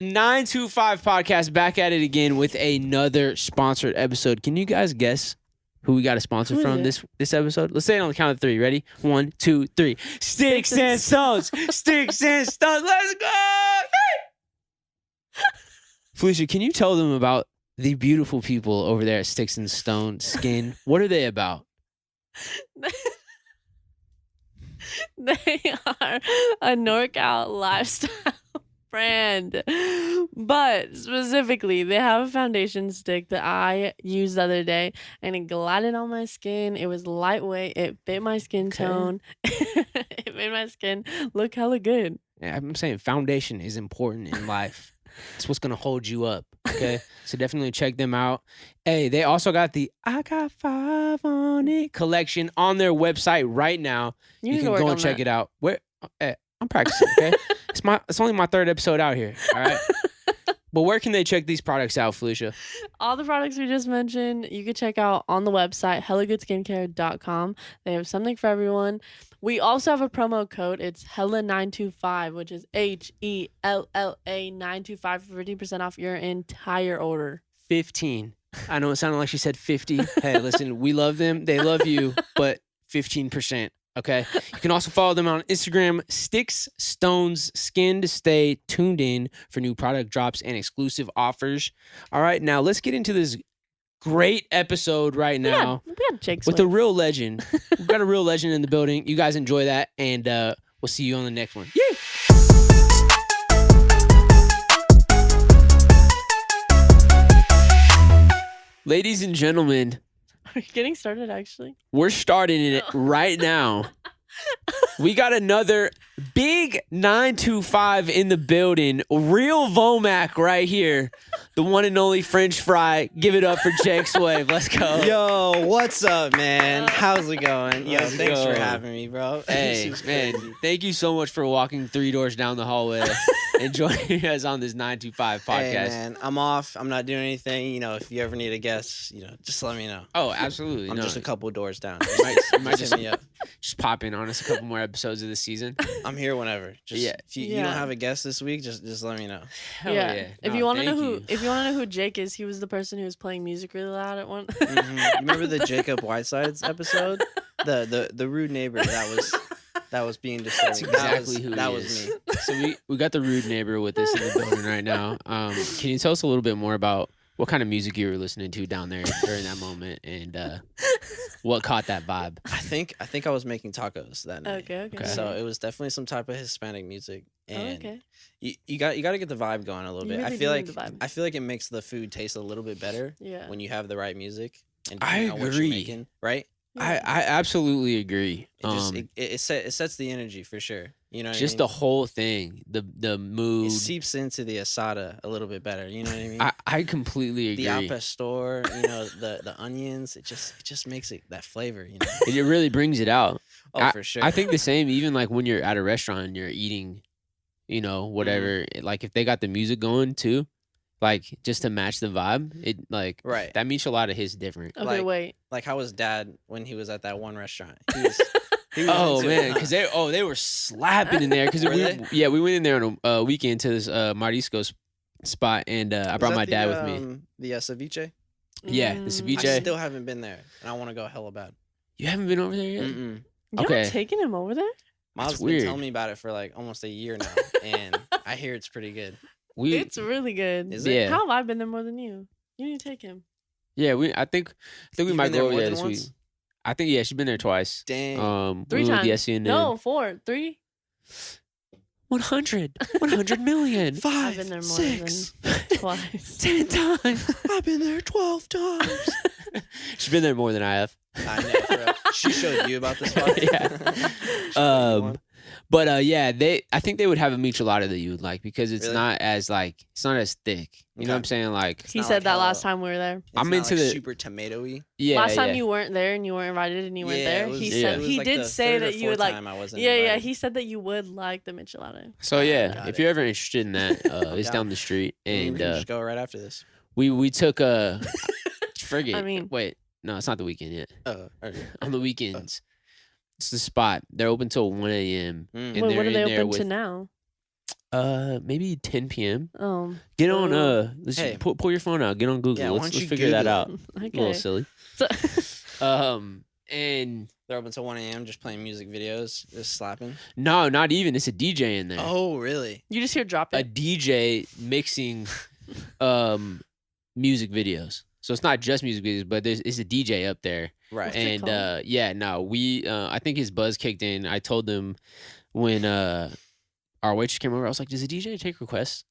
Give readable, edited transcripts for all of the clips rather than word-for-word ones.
925 podcast back at it again with another sponsored episode. Can you guys guess who we got a sponsor from this episode? Let's say it on the count of three. Ready? 1, 2, 3. Sticks and Stones. Sticks and Stones. Let's go. Felicia, can you tell them about the beautiful people over there at Sticks and Stone Skin? What are they about? They are a NorCal lifestyle brand, but specifically they have a foundation stick that I used the other day and it glided on my skin. It was lightweight. It fit my skin tone. It made my skin look hella good. Yeah, I'm saying foundation is important in life. It's what's gonna hold you up. Okay, so definitely check them out. Hey, they also got the I Got 5 on It collection on their website right now. You can go and check it out. Where? I'm practicing. Okay, it's only my third episode out here. All right. But where can they check these products out, Felicia? All the products we just mentioned, you can check out on the website, hellagoodsskincare.com. They have something for everyone. We also have a promo code. It's HELLA925, which is HELLA 925 for 15% off your entire order. 15. I know it sounded like she said 50. Hey, listen, we love them. They love you, but 15%. Okay. You can also follow them on Instagram, Sticks Stones Skin, to stay tuned in for new product drops and exclusive offers. All right. Now let's get into this great episode right now. We had JAKESWAV with a real legend. We've got a real legend in the building. You guys enjoy that, and we'll see you on the next one. Yeah. Ladies and gentlemen, are you getting started actually? We're starting it right now. We got another big 925 in the building. Real Vomac right here. The one and only French fry. Give it up for JAKESWAV. Let's go. Yo, what's up, man? How's it going? Yo, thanks for having me, bro. Hey, man, thank you so much for walking 3 doors down the hallway and joining us on this 925 podcast. Hey, man, I'm off. I'm not doing anything. You know, if you ever need a guest, you know, just let me know. Oh, absolutely. I'm just a couple doors down. You might just hit me up. Just pop in on us a couple more episodes of the season. I'm here whenever. Just, if you don't have a guest this week, just let me know. Hell yeah. If you want to know who Jake is, he was the person who was playing music really loud at one. You remember the Jacob Whitesides episode? The rude neighbor that was being disturbing. That's exactly who that was me. So we got the rude neighbor with us in the building right now. Can you tell us a little bit more about what kind of music you were listening to down there during that moment, and what caught that vibe? I think I was making tacos that night. Okay. So it was definitely some type of Hispanic music, and you got to get the vibe going a little bit. Really I feel like it makes the food taste a little bit better when you have the right music. And I agree. What you're making, right? I absolutely agree. It sets the energy for sure. You know, just the whole thing, the mood. It seeps into the asada a little bit better. You know what I mean? I completely agree. The al pastor, you know, the onions. It just makes it that flavor. You know, it really brings it out. Oh, for sure. I think the same. Even like when you're at a restaurant and you're eating, you know, whatever. Like if they got the music going too, like just to match the vibe, it like that means a lot of his different. Okay, wait. Like how was Dad when he was at that one restaurant? He was oh man, because they were slapping in there. Because we went in there on a weekend to this Mariscos spot, and I brought my dad with me. The ceviche. Yeah, the ceviche. I still haven't been there, and I want to go hella bad. You haven't been over there yet? Mm-mm. You're taking him over there? Mom's been telling me about it for like almost a year now, and I hear it's pretty good. It's really good. Is it? Yeah. How have I been there more than you? You need to take him. Yeah, I think we might go over there this week. I think she's been there twice. Dang. 3 times. No, 4, 3. 100 million. 5, I've been there more 6, than twice. 10 times. I've been there 12 times. She's been there more than I have. I know. For real. She showed you about this spot. Yeah. But I think they would have a michelada that you would like because it's not as thick. You know what I'm saying? Like he said that last time we were there. I'm into the super tomatoey. Yeah. Last time you weren't there and you weren't invited and you went there. He said he did say that you would like. Yeah. He said that you would like the michelada. So if you're ever interested in that, it's down the street, and we can just go right after this. We took a forget. I mean, wait, no, it's not the weekend yet. On the weekends. It's the spot. They're open till 1 a.m. Wait, what are they open to now? maybe 10 p.m. Get on let's Hey. pull your phone out. Get on Google. Yeah, why let's don't you figure that Google out. Okay. A little silly. So, And They're up until 1 a.m. just playing music videos, just slapping. no, not even. It's a DJ in there. Oh, really? you just hear drop A it. DJ mixing music videos. So it's not just music videos, but it's a DJ up there. Right. What's it And yeah, no, we I think his buzz kicked in. I told them when our waitress came over, I was like, does the DJ take requests?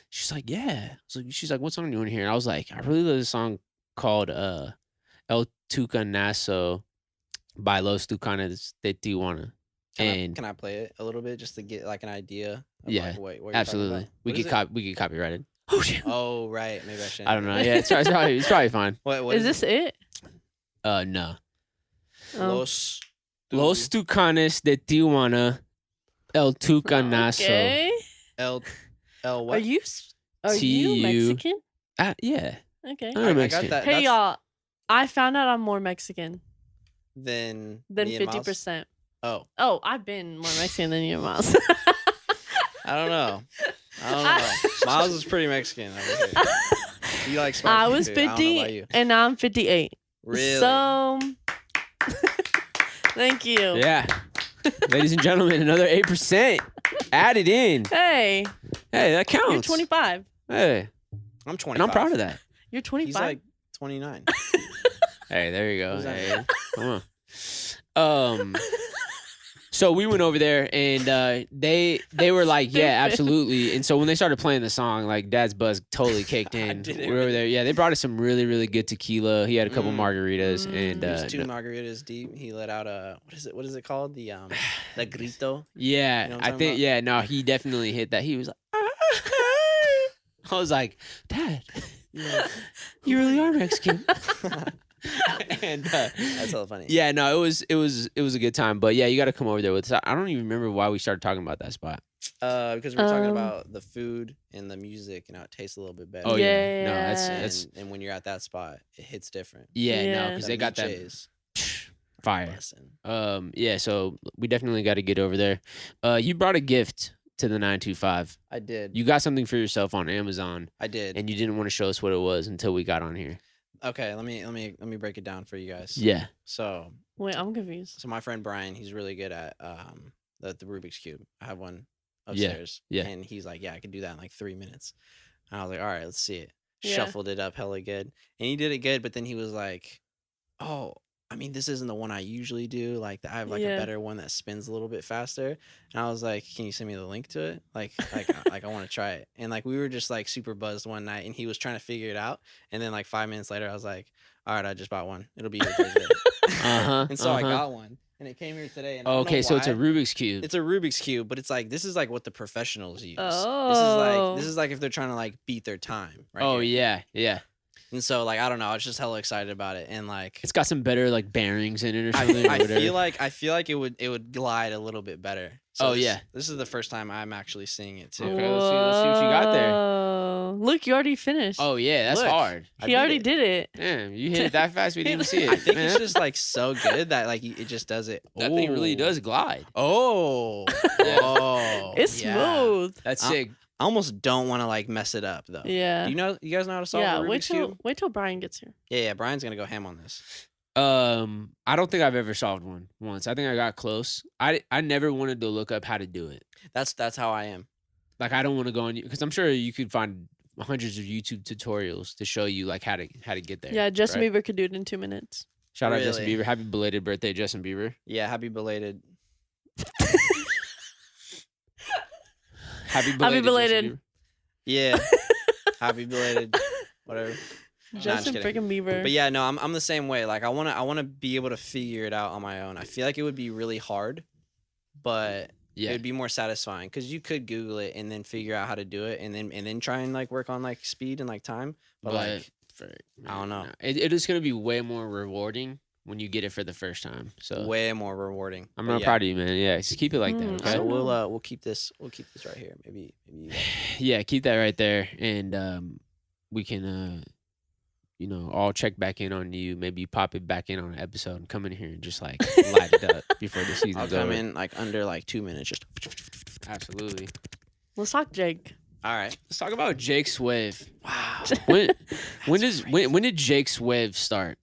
She's like, yeah. So she's like, what song do you want to hear? And I was like, I really love this song called El Tucanazo by Los Tucanes de Tijuana. Can I play it a little bit just to get like an idea? Of, Yeah, like, what you're absolutely. talking We about? could copyrighted. Oh shit. Oh, right. Maybe I shouldn't. I don't know. Yeah, it's probably fine. What Is this it? No. Oh. Los Tucanes de Tijuana, El Tucanazo. Okay. L what? Are you TU. Mexican? Yeah. Okay. I'm I got Mexican. that. Hey That's y'all, I found out I'm more Mexican than than me and Miles? 50%. Oh, Oh, I've been more Mexican than you, Miles. I don't know. Miles is pretty Mexican over here. You like spicy I was food. I don't know 50 about you. and now I'm 58. Really? So, thank you. Yeah. Ladies and gentlemen, another 8% added in. Hey, Hey, that counts. you're 25. Hey, I'm 25. and I'm proud of that. You're 25. He's like 29. Hey, there you go. What does that Hey, come on. So we went over there and they were like, yeah, Stupid. absolutely. And so when they started playing the song, like Dad's buzz totally kicked in. didn't We were over there. Yeah, they brought us some really, really good tequila. He had a couple Mm. margaritas Mm. and He was 2 margaritas deep. He let out a what is it called? The grito. yeah, You know what I I'm think talking yeah, no, he definitely hit that. He was like, I was like, Dad, you really are Mexican. And That's hella funny. yeah, no, it was a good time. But yeah, you got to come over there with us. I don't even remember why we started talking about that spot. Because we were talking about the food and the music and how it tastes a little bit better. Oh yeah, no, Yeah. that's and when you're at that spot, it hits different. yeah, no, Yeah. because they got that Ceviches, fire. bussin'. Yeah, so we definitely got to get over there. You brought a gift to the 925. I did. You got something for yourself on Amazon, I did. and you didn't want to show us what it was until we got on here. Okay, let me break it down for you guys. Yeah. So Wait, I'm confused. my friend Brian, he's really good at the Rubik's Cube. I have one upstairs. yeah. And he's like, yeah, I can do that in like 3 minutes. And I was like, all right, let's see it. Yeah. Shuffled it up hella good. And he did it good, but then he was like, oh, I mean, this isn't the one I usually do. Like, I have like Yeah. a better one that spins a little bit faster. And I was like, can you send me the link to it? Like I want to try it. And like we were just like super buzzed one night, and he was trying to figure it out. And then like 5 minutes later, I was like, all right, I just bought one. It'll be here Thursday. And so I got one, and it came here today. And I don't know Okay, so it's a why. Rubik's Cube. It's a Rubik's Cube, but it's like this is like what the professionals use. Oh. This is like if they're trying to like beat their time. Right Oh here. yeah. And so like I don't know, I was just hella excited about it, and like It's got some better like bearings in it or something. I or whatever. feel like it would glide a little bit better. So Oh, this- yeah. This is the first time I'm actually seeing it too. Okay, let's see what you got there. Whoa. Look, you already finished. Oh yeah, that's Look. hard. I he beat already it. did it. Damn, you hit it that fast we didn't even see it. I think man. it's just like so good that like it just does it. that thing really Ooh. does glide. Oh, oh, It's yeah. smooth. That's Uh, sick. I almost don't want to like mess it up though. Yeah. Do you guys know how to solve Yeah. a Wait Rubik's Cube? till Brian gets here. Yeah, Brian's gonna go ham on this. I don't think I've ever solved one once. I think I got close. I never wanted to look up how to do it. That's how I am. Like I don't want to go on because I'm sure you could find hundreds of YouTube tutorials to show you like how to get there. Yeah, Justin right? Bieber could do it in 2 minutes. Shout out Justin Really? Bieber. Happy belated birthday, Justin Bieber. Yeah, happy belated. Happy belated. Happy belated. Justin Bieber. Yeah, happy belated. Whatever. Justin kidding. freaking Bieber. But yeah, no, I'm the same way. Like I wanna be able to figure it out on my own. I feel like it would be really hard, but Yeah. it'd be more satisfying because you could Google it and then figure out how to do it and then try and like work on like speed and like time. But like I don't know. It is gonna be way more rewarding when you get it for the first time. So way more rewarding. I'm But real yeah. proud of you, man. Yeah, just keep it like that. Mm, Okay? I So don't know. we'll keep this right here. Maybe you guys- Yeah, keep that right there, and we can all check back in on you. Maybe pop it back in on an episode and come in here and just like light it up before the I'll season's come over. in like under like 2 minutes. Just Absolutely. Let's talk Jake. All right. Let's talk about JAKESWAV. Wow. When did JAKESWAV start?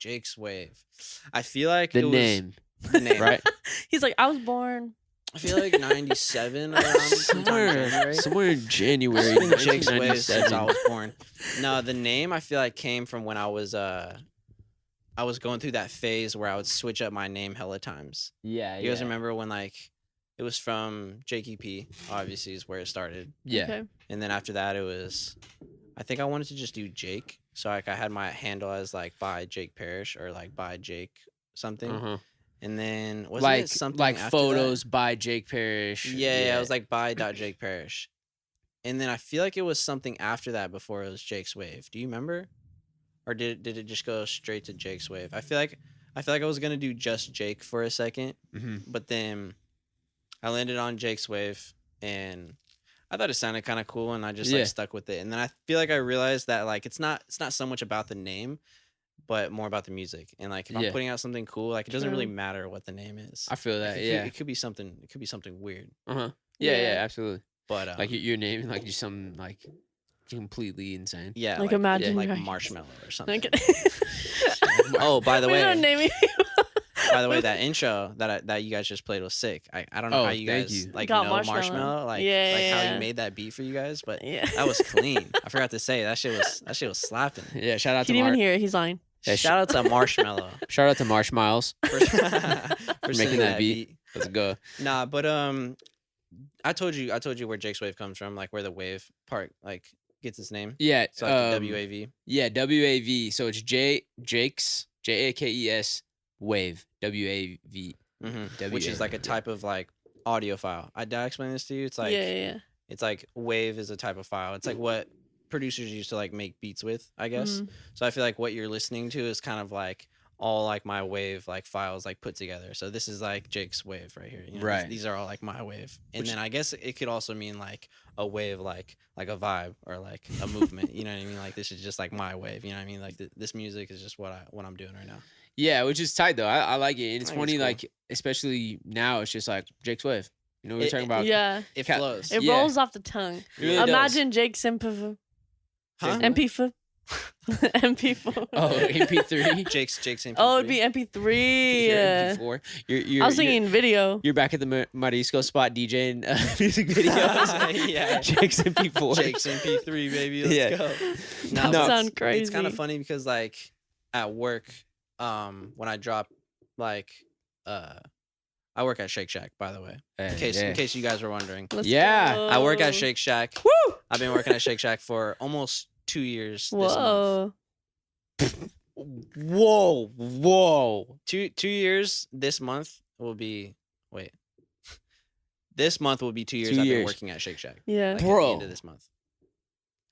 JAKESWAV. I feel like The it name, was the name, right? He's like, I was born. I feel like 97 around January. somewhere in January. It's been JAKESWAV since I 1997. was born. No, the name I feel like came from when I was going through that phase where I would switch up my name hella times. Yeah, You guys remember when like it was from JKP, obviously is where it started. Yeah. Okay. And then after that it was I think I wanted to just do Jake. So like I had my handle as like by Jake Parrish or like by Jake something. Uh-huh. And then wasn't Like it something like after photos by Jake Parrish. Yeah, it was like by Jake Parrish. And then I feel like it was something after that before it was JAKESWAV. Do you remember? Or did it just go straight to JAKESWAV? I feel like I was gonna do just Jake for a second, but then I landed on JAKESWAV and I thought it sounded kind of cool and I just like stuck with it. And then I feel like I realized that like it's not so much about the name, but more about the music. And like if I'm putting out something cool, like it doesn't really matter what the name is. I feel that. Like, it could be something weird. Yeah, Yeah. absolutely. But Like your name, like just something like completely insane. yeah, Like, imagine like you're- marshmallow or something. Okay. Oh, by the We're way, not naming by the way, that intro that you guys just played was sick. I don't know Oh, how you thank guys you. like Got know Marshmallow. like Yeah, like how yeah. you made that beat for you guys, but Yeah. that was clean. I forgot to say that shit was slapping. Yeah, shout out He to didn't even hear it. He's lying. Yeah, Shout out to Marshmallow shout out to Marshmallows for, for for making sending that beat. Let's go. Nah, but I told you where JAKESWAV comes from, like where the wave part like gets its name. Yeah, So like the WAV. Yeah, WAV. So it's Jakes JAKES wave WAV. Which is like a type of like audio file. Did I explain this to you? It's like yeah. it's like wave is a type of file. It's like what producers used to like make beats with, I guess. So I feel like what you're listening to is kind of like all like my wave like files like put together. So this is like Jake's wave right here. You know, Right. These are all like my wave. And then I guess it could also mean like a wave like a vibe or like a movement. You know what I mean? Like this is just like my wave. You know what I mean? Like this music is just what I'm doing right now. Yeah, which is tight though. I like it. And it's I think funny, it's cool. like especially now it's just like Jake's wave. You know what we're talking about? Yeah. It Ca- flows. It Yeah. rolls off the tongue. It really does. Imagine Jake Simpifu. Huh? MP4. MP4. Oh, MP3. Jake's MP3. Oh, it'd be MP3. Yeah. MP4. You're, I was thinking video. You're back at the Marisco spot DJing music videos. Yeah. Jake's MP4. Jake's MP3, baby. Let's Yeah. go. That No. sounds It's crazy. kind of funny because like at work, when I drop like I work at Shake Shack, by the way. In case you guys were wondering. Let's Yeah. go. I work at Shake Shack. Woo! I've been working at Shake Shack for almost 2 years this month. Whoa. Whoa. 2 years this month will be this month will be 2 years 2 I've been working working at Shake Shack. Yeah. Like, at the Bro. end of this month.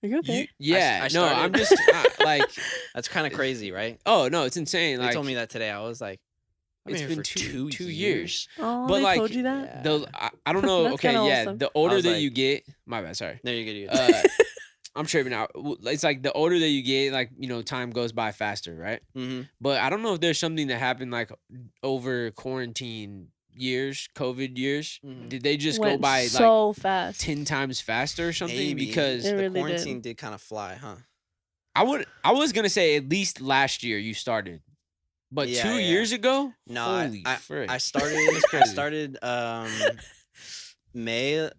Are you okay? Yeah. I no, started- I'm just like, That's kind of crazy, right? oh no, it's insane. They Like, told me that today. I was like, I've it's here been for two two years. Oh, But, they like, told you that? Yeah. The I don't know. That's Okay, kinda yeah. awesome. The older was that like- you get, my bad. Sorry. No, you're good. You're good. I'm tripping out. It's like the older that you get, like time goes by faster, right? Mm-hmm. But I don't know if there's something that happened like over quarantine years, COVID years. Mhm. Did they just go Went by like so fast. 10 times faster or something? Maybe. Because It the really did. quarantine did kind of fly, huh? I was gonna say at least last year you started, but Yeah, 2 yeah. years ago, No, holy I frick. started. I crazy. started May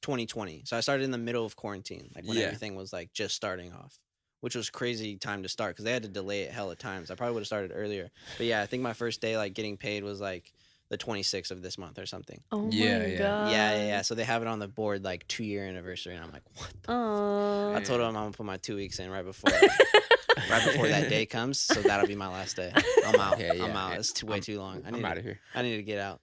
2020. So I started in the middle of quarantine, like when Yeah. everything was like just starting off, which was crazy time to start because they had to delay it hella times. I probably would have started earlier, but yeah, I think my first day like getting paid was like the 26th of this month or something. Oh Yeah, my yeah. god. Yeah. So they have it on the board like 2-year anniversary, and I'm like, what? Aww. I told them I'm gonna put my 2 weeks in right before that day comes, so that'll be my last day. I'm out. Yeah, yeah, I'm out. yeah. It's way too long. I'm out of here. I need to get out.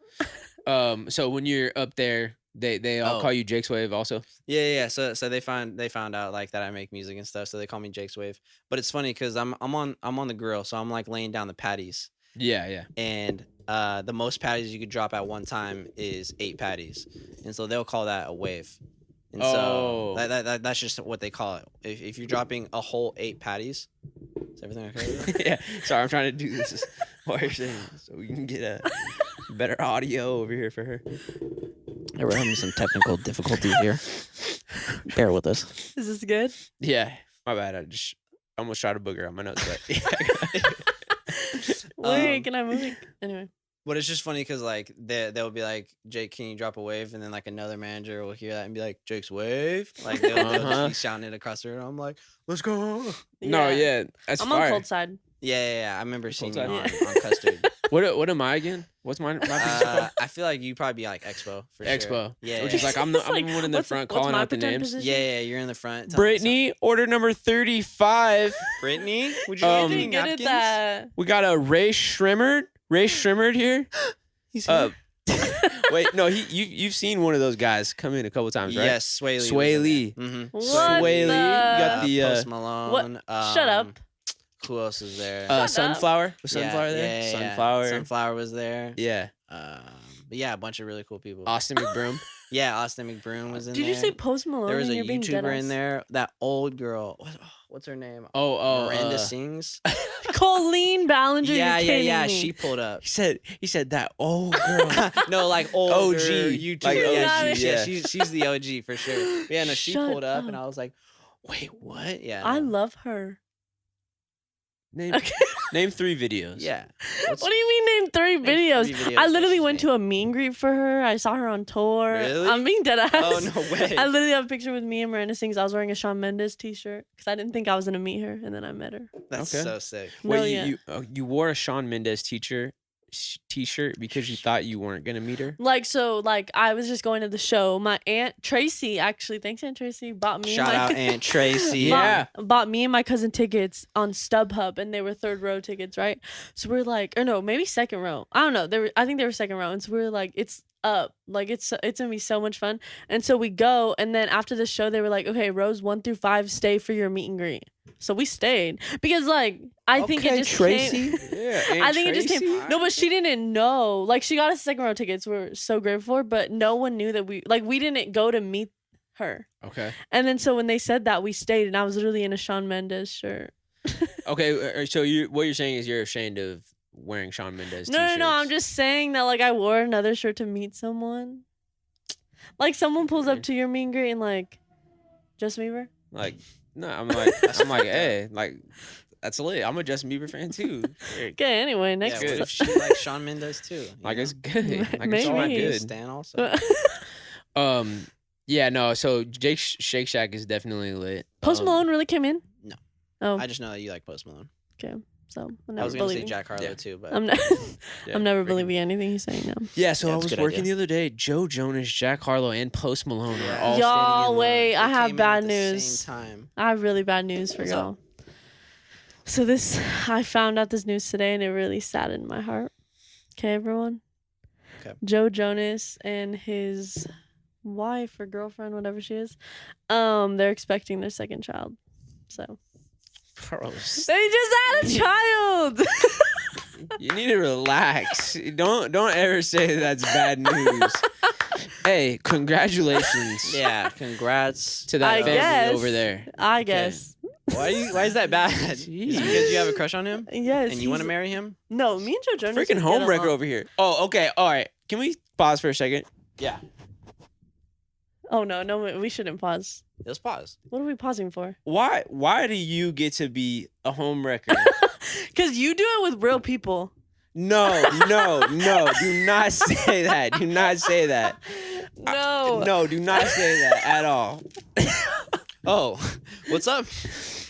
So when you're up there, they all Oh. call you Jake's Wave also. Yeah. So they found out like that I make music and stuff, so they call me JAKESWAV. But it's funny because I'm on the grill, so I'm like laying down the patties, Yeah. and the most patties you could drop at one time is 8 patties, and so they'll call that a wave. And Oh. so that's just what they call it. If you're dropping a whole 8 patties, is everything okay? with you? Yeah. Sorry, I'm trying to do this while you're saying it so we can get a better audio over here for her. Yeah, we're having some technical difficulties here. Bear with us. Is this good? Yeah, my bad. I just almost shot a booger on my nose, but Wait, can I move it? Anyway. But it's just funny because like they'll be like, Jake, can you drop a wave? And then like another manager will hear that and be like, Jake's wave. Like they'll just be shouting it across the room. I'm like, let's go. No, yeah, that's I'm fire. on cold side. Yeah. I remember seeing you side. on Custard. What am I again? What's my position? I feel like you probably be like Expo for sure. Expo. Yeah. Which is like I'm the one in the what's- front what's calling my out the pretend names. position? Yeah, you're in the front. Tell me Brittany, order number 35. something. Brittany, would you Um, like Did any you get it napkins? that? We got a Ray Shrimmered here. He's here. Wait, no, you've seen one of those guys come in a couple times, right? Yes, Sway Lee. Sway Lee. Mm-hmm. What Sway Lee, the? you got the Post Malone. Shut up. Who else is there? Shut up. Sunflower. Was Sunflower there? Yeah. Sunflower. Sunflower was there. Yeah. But yeah, a bunch of really cool people. Austin McBroom. Yeah, Austin McBroom was in Did there. you say Post Malone? There was a and you're being YouTuber deadass? in there. That old girl. What's her name? Oh, Miranda Sings. Colleen Ballinger. Yeah. you're kidding me. She pulled up. He said that old girl. No, like old OG, YouTuber. like yeah, OG, yeah. she's the OG for sure. But yeah, no, she Shut pulled up, and up. I was like, wait, what? Yeah, I no. love her. Name Okay. name 3 videos. Yeah. What do you mean name 3 Name videos? 3 videos I that literally she's went to a meet and greet for her. I saw her on tour. Really? I'm being dead ass. Oh no way. I literally have a picture with me and Miranda Sings. I was wearing a Shawn Mendes t-shirt because I didn't think I was gonna meet her, and then I met her. That's Okay. so sick. No, Wait, yeah. you wore a Shawn Mendes t-shirt because you thought you weren't gonna meet her? Like I was just going to the show. My aunt Tracy, actually, thanks Aunt Tracy, bought me Shout and my out Aunt Tracy. Yeah. bought me and my cousin tickets on StubHub, and they were 3rd row tickets, right? So we're like, or no, maybe 2nd row. I don't know. I think they were 2nd row, and so we were like, it's up, like it's gonna be so much fun. And so we go, and then after the show, they were like, okay, rows 1 through 5, stay for your meet and greet. So we stayed because like I think it just came. Yeah, I think it just came. No, but she didn't know. Like she got us 2nd row tickets. We're so grateful for, but no one knew that we didn't go to meet her. Okay. And then so when they said that, we stayed, and I was literally in a Shawn Mendes shirt. Okay. So what you're saying is you're ashamed of wearing Shawn Mendes No, t-shirts. I'm just saying that like I wore another shirt to meet someone. Like someone pulls up to your meet and greet and like, Justin Bieber. like. No, I'm like, hey, like, that's lit. I'm a Justin Bieber fan too. Okay, anyway, Yeah, next. what if she likes Shawn Mendes too? Like, it's good. Like, Maybe. it's all Be a good. stan also. Yeah, no. So Jake's Shake Shack is definitely lit. Post Malone really came in? No. Oh, I just know that you like Post Malone. okay. So I'm I never was gonna say believing. Jack Harlow Yeah. too, but I'm not. Yeah, I'm never freaking- believing anything he's saying now. Yeah, so Yeah, I it's a was good working idea. the other day. Joe Jonas, Jack Harlow, and Post Malone were Yeah. all Y'all, standing in line. wait, I They have came in bad at the news. Same time. I have really bad news for What's y'all. up? So I found out this news today, and it really saddened my heart. Okay, everyone. Okay. Joe Jonas and his wife or girlfriend, whatever she is, they're expecting their 2nd child. So Gross. they just had a child. You need to relax. Don't ever say that's bad news. Hey, congratulations Yeah, congrats. to that I family guess. over there. I guess. Why is that bad? Is it because you have a crush on him Yes. and you want to he's- marry him? No, me and Joe Jonas. Freaking get homewrecker along. over here. Oh, okay. All right. Can we pause for a second? Yeah. Oh no, we shouldn't pause. Let's pause. What are we pausing for? Why do you get to be a homewrecker? Because you do it with real people. No. Do not say that. Do not say that. No. No, do not say that at all. Oh, what's up?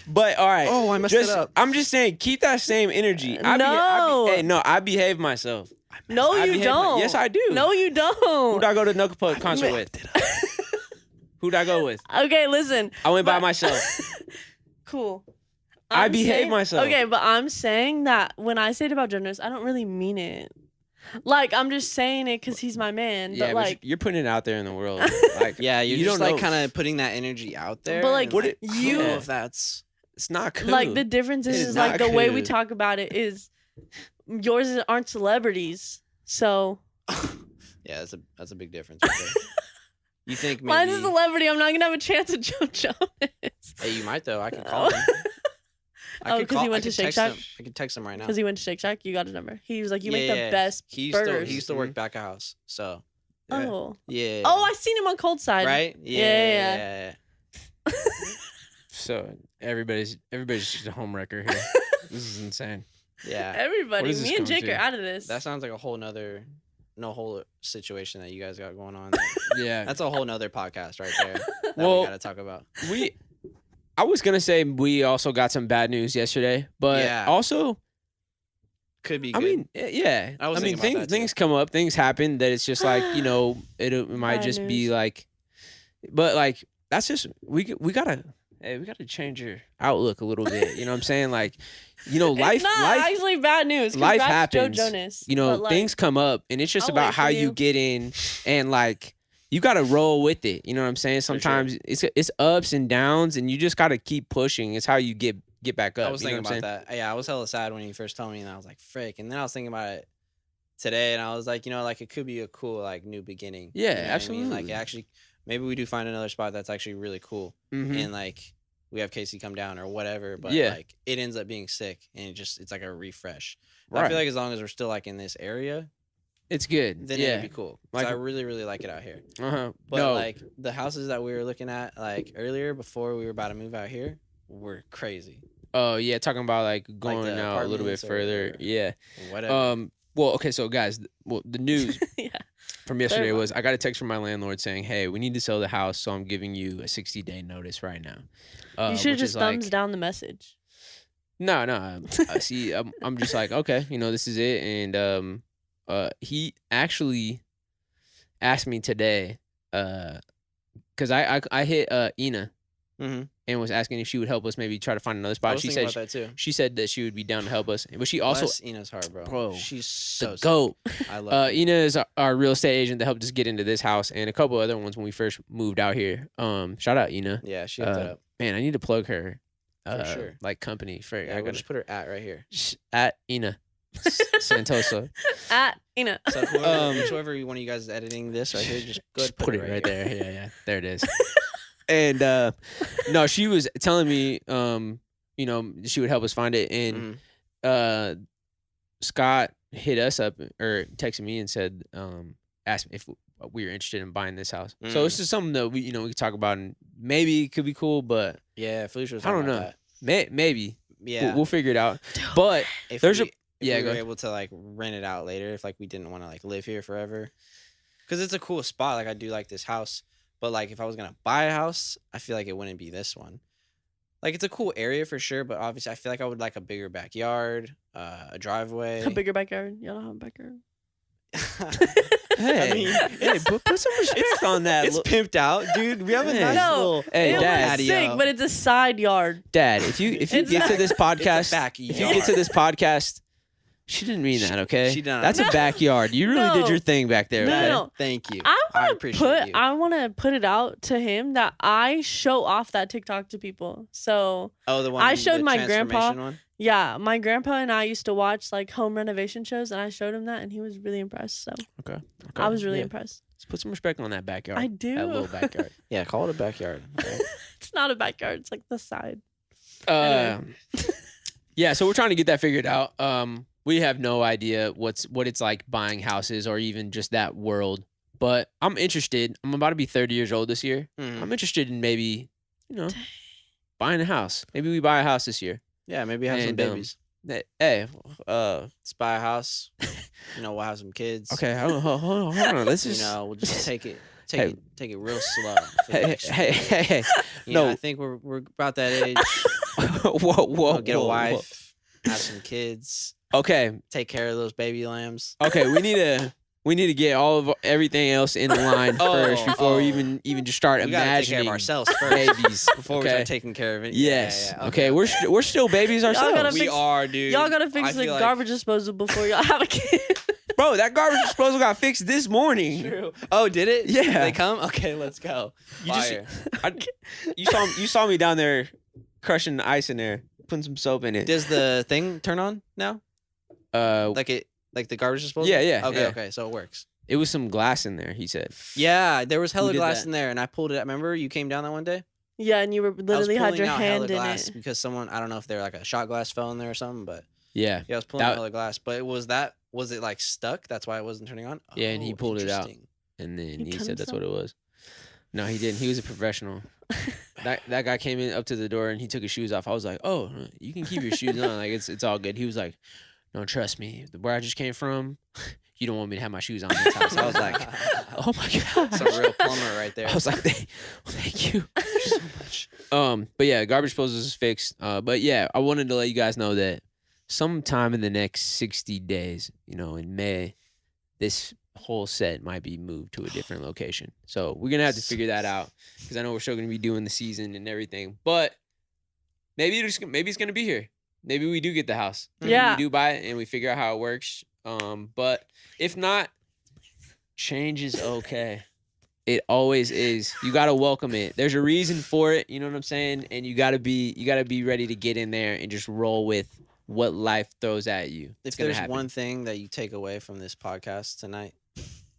But all right. Oh, I messed it up. I'm just saying, keep that same energy. No. I behave myself. No, I you behave don't. yes, I do. No, you Who'd don't. I go to Knuckle Puck concert with? Who'd I go with? Okay, listen. I went by But- myself. Cool. I I'm behave saying- myself. Okay, but I'm saying that when I say it about Jonas, I don't really mean it. Like, I'm just saying it because he's my man. Yeah, but but like, you're putting it out there in the world. Like, Yeah, you're you just don't like know. kind of putting that energy out there. But, like, and, what like, it- I don't you- know if that's it's not cool. like the difference It is, is like not the way we cool. talk about it is yours aren't celebrities. So yeah, that's a big difference. Right there. You think maybe? mine's a celebrity. I'm not gonna have a chance at Joe Jonas Hey, you might though. I can call him. I Oh, could 'cause he call- went I to could Shake text Shack? him. I can text him right now. because he went to Shake Shack. You got his number. He was like, "You make Yeah, the yeah. best He burgers." used to work back a house. So Oh. Yeah. Oh, I seen him on Cold Side. Right? Yeah. So everybody's just a home wrecker here. This is insane. Yeah. Everybody. What is this Me and coming Jake to? are out of this. That sounds like a whole nother situation that you guys got going on. Yeah. That's a whole nother podcast right there that Well, we got to talk about. I was gonna say we also got some bad news yesterday, but Yeah. also, Could be I good. mean, yeah. I was mean, thinking about that, too. things come up, things happen that it's just like, it might Bad just be news. like, but like that's just we gotta change your outlook a little bit. You know what I'm saying? Like, life It's not life actually bad news. life Congrats, happens. Joe Jonas. you know but, like, things come up, and it's just I'll about wait how for you you. get in, and like you gotta roll with it. You know what I'm saying? sure. Sometimes it's ups and downs, and you just gotta keep pushing. It's how you get back up. I was you know thinking what I'm about that. Yeah, I was hella sad when you first told me, and I was like, frick. And then I was thinking about it today, and I was like, like it could be a cool like new beginning. Yeah, You know what I mean? absolutely. Like actually, maybe we do find another spot that's actually really cool, saying? Mhm. and like we have Casey come down or whatever. But Yeah. like it ends up being sick, and it's like a refresh. Right. I feel like as long as we're still like in this area, It's good. then yeah. it'd be cool. 'Cause Like- I really, really like it out here. But no. like the houses that we were looking at like earlier before we were about to move out here were crazy. Oh yeah, talking about like going the out a little bit apartments or further. Yeah. Whatever. Well, okay, so guys, the news yeah. from yesterday Third was I got a text from my landlord saying, "Hey, we need to sell the house, so I'm giving you a 60-day notice right now." You should which just is like, thumbs down the message. No, I see. I'm just like, okay, this is it, and he actually asked me today, because I hit Ina Mm-hmm. and was asking if she would help us maybe try to find another I spot. was She thinking said about that too. she said that she would be down to help us, but she also Bless Ina's heart, bro. Bro, She's so the sick. goat. I love her. Ina is our real estate agent that helped us get into this house and a couple other ones when we first moved out here. Shout out Ina. Yeah, she hooked it up. Man, I need to plug her. For sure. Like company. For Yeah, I we'll gotta just put her at right here. at Ina Santosa. So Whoever one of you guys is editing this right here, just go ahead Just put it right here. there. Yeah, there it is. And no, she was telling me, she would help us find it, and Mhm. Scott hit us up or texted me and said, asked me if we were interested in buying this house. So it's just something that we could talk about, and maybe it could be cool, but Yeah, Felicia was I don't talking about know. that. Maybe Yeah, we'll figure it out. But if there's we, a- yeah, if we go were ahead. able to like rent it out later, if like we didn't want to like live here forever, because it's a cool spot. Like I do like this house, but like if I was gonna buy a house, I feel like it wouldn't be this one. Like it's a cool area for sure, but obviously I feel like I would like a bigger backyard, a driveway. a bigger backyard. Y'all don't have a backyard. hey, I mean, hey, put some respect on that. It's pimped out, dude. We have a Hey. nice No, little Hey, it Dad. was patio. sick, but it's a side yard. Dad, if you It's get to this podcast, backyard. if you get to this podcast, she didn't mean that, okay? she done- That's a No. backyard. You really did No. your thing back there, No, okay? no. Thank you. I want to appreciate you. I want to put it out to him that I show off that TikTok to people. So Oh, the one I showed the my grandpa- transformation one? yeah, my grandpa and I used to watch like home renovation shows, and I showed him that, and he was really impressed. So Okay. I was really Yeah. impressed. Let's put some respect on that backyard. I do. That little backyard. Yeah, call it a backyard. Okay? It's not a backyard. It's like the side. Yeah, so we're trying to get that figured out. We have no idea what it's like buying houses or even just that world. But I'm interested. I'm about to be 30 years old this year. Mhm. I'm interested in maybe, buying a house. Maybe we buy a house this year. Yeah, maybe have some And, babies. Hey, Let's buy a house. We'll have some kids. okay, hold on. Let's just We'll just take it Hey. take it real slow. for the hey, next hey, year. hey, hey. I No. think we're about that age. Whoa, Get a whoa. wife, have some kids, Okay, take care of those baby lambs. okay. We need to get everything else in line first before we even just start We gotta take care imagining of ourselves first babies before we okay? start taking care of it. Yes. Yeah, Okay. We're still babies Y'all gotta ourselves. we fix- are, dude. Y'all gotta fix I the feel like- garbage disposal before y'all have a kid. Bro, that garbage disposal got fixed this morning. True. Oh, did it? Yeah. They come? Okay, let's go. You just- Fire. You saw me down there crushing the ice in there, putting some soap in it. Does the thing turn on now? Like the garbage disposal? Yeah. Okay, so it works. It was some glass in there. He said. Yeah, there was hella did glass that? in there, and I pulled it out. Remember, you came down that one day? Yeah, and you were I was literally had pulling your out hella hand in glass it. because someone, I don't know if they're like a shot glass fell in there or something, but Yeah. yeah, I was pulling That- out hella glass. But was it like stuck? That's why it wasn't turning on? Yeah, and he Oh, pulled it out. interesting. and then He he cut said that's what it himself? was. No, he didn't. He was a professional. That guy came in up to the door and he took his shoes off. I was like, "Oh, you can keep your shoes on. Like it's all good." He was like, "No, trust me. Where I just came from, you don't want me to have my shoes on this house." I was like, "Oh my god, It's a real plumber right there. I was like, "Thank you so much." But yeah, garbage disposal is fixed. But yeah, I wanted to let you guys know that sometime in the next 60 days, in May, this whole set might be moved to a different location. So we're gonna have to figure that out because I know we're still gonna be doing the season and everything. But maybe it's gonna be here. Maybe we do get the house. Maybe Yeah. we do buy it and we figure out how it works. But if not, change is okay. It always is. You gotta welcome it. There's a reason for it. You know what I'm saying? And you gotta be ready to get in there and just roll with what life throws at you. If It's gonna there's happen. one thing that you take away from this podcast tonight,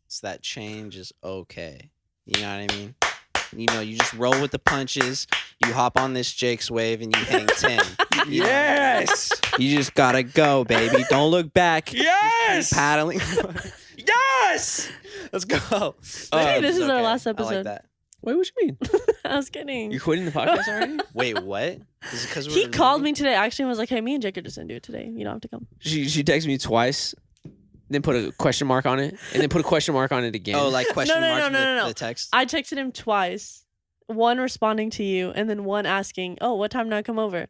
it's that change is okay. You know what I mean? You just roll with the punches. You hop on this JAKESWAV and you hang 10. You know? Yes. You just gotta go, baby. Don't look back. Yes. Paddling. Yes. Let's go. Maybe this is our last I like episode. that. Wait, what you mean? I was kidding. You're quitting the podcast already? Wait, what? Is it because He called me today actually and was like, "Hey, me and Jake are just gonna do it today. You don't have to come." She texted me twice, then put a question mark on it, and then put a question mark on it again. Oh, like question No, marks in no. the text? I texted him twice. One responding to you, and then one asking, "Oh, what time do I come over?"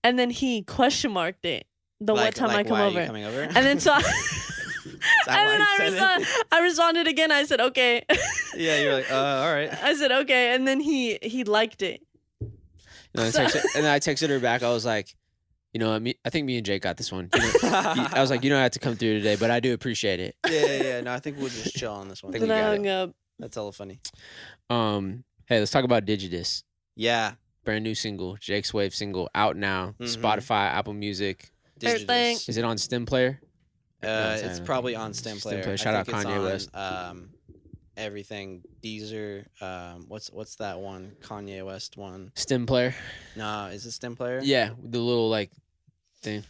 And then he question marked it. What time I come why over? Are you coming over? And then so, and then why you said I responded again. I said, "Okay." Yeah, you're like, all right. I said, "Okay," and then he liked it. And then I texted her back. I was like, I think me and Jake got this one. I was like, you don't have to come through today, but I do appreciate it. Yeah. No, I think we'll just chill on this one. Think Then you I got hung up. That's hella funny. Hey, let's talk about Digitus. Yeah. Brand new single, JAKESWAV single, out now. Mhm. Spotify, Apple Music. Everything. Digitus. Is it on Stem Player? It's probably on Stem Player. Player. Shout I out think it's Kanye on, West. Everything. Deezer. What's that one? Kanye West one. Stem Player? Nah, is it Stem Player? Yeah, the little thing.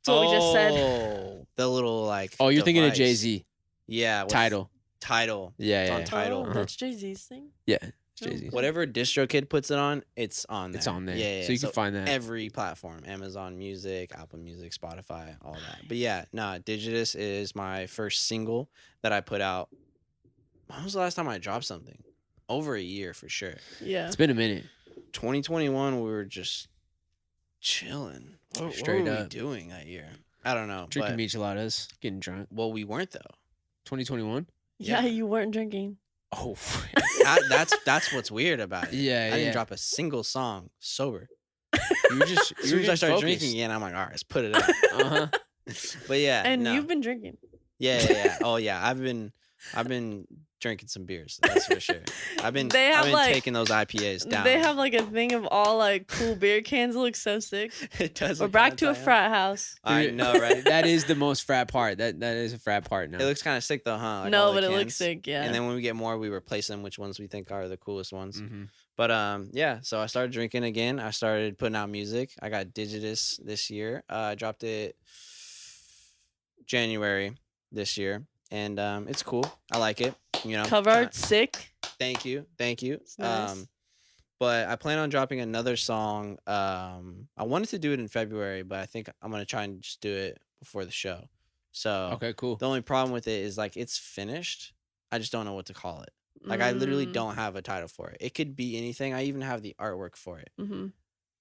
That's what we just said. Oh, the little Oh, you're thinking of device. Jay-Z. Yeah. Tidal. Tidal. Yeah, It's yeah. on Tidal. Oh, that's Jay-Z's thing. Yeah, it's Jay-Z. Whatever DistroKid puts it on, it's on there. It's on there. Yeah. So you can find that. Every platform, Amazon Music, Apple Music, Spotify, all that. But yeah, Digitus is my first single that I put out. When was the last time I dropped something? Over a year for sure. Yeah. It's been a minute. 2021, we were just chilling. Straight what were we up. doing that year? I don't know. Drinking but, micheladas, getting drunk. well, we weren't though. 2021? Yeah, Yeah. you weren't drinking. Oh, That's what's weird about it. Yeah, I yeah. didn't drop a single song sober. you were just As soon as I started drinking again, I'm like, all right, let's put it out. Uh-huh. But yeah, And no. you've been drinking. Yeah. Oh yeah, I've been drinking some beers. That's for sure. I've been They have, taking those IPAs down. They have a thing of all cool beer cans. It looks so sick. It does. We're look back kinda to a tight, huh? frat house. I know, right? That is the most frat part. That is a frat part now. It looks kind of sick though, huh? Like no, all the but it looks cans. sick. Yeah. And then when we get more, we replace them. Which ones we think are the coolest ones? Mhm. But yeah, so I started drinking again. I started putting out music. I got Digitus this year. I dropped it January this year, and it's cool. I like it. Cover art's sick. Thank you. It's nice. But I plan on dropping another song. I wanted to do it in February, but I think I'm gonna try and just do it before the show. So Okay, cool. the only problem with it is it's finished. I just don't know what to call it. I literally don't have a title for it. It could be anything. I even have the artwork for it. Mm-hmm.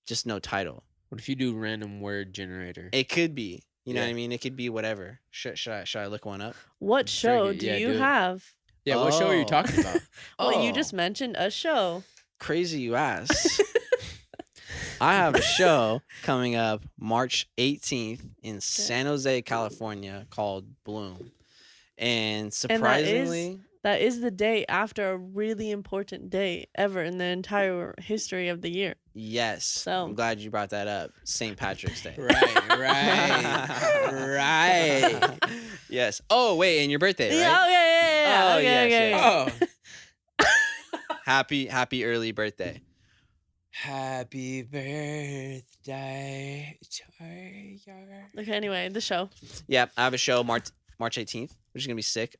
Just no title. What if you do random word generator? It could be. You know Yeah. what I mean? It could be whatever. Should I look one up? What show Frig it. do Yeah, you do it. have? Yeah, what show are you Oh. talking about? Well, you Oh. just mentioned a show. Crazy you ask. I have a show coming up March 18th in San Jose, California called Bloom. And surprisingly, That is the day after a really important day ever in the entire history of the year. yes. So- I'm glad you brought that up. St. Patrick's Day. Right. Yes. Oh, wait, and your birthday, right? Yeah, yeah. Oh, Okay, yes, okay, yes. okay. Oh. Happy early birthday. Happy birthday to you. Okay, anyway, the show. Yeah, I have a show March 18th, which is gonna be sick.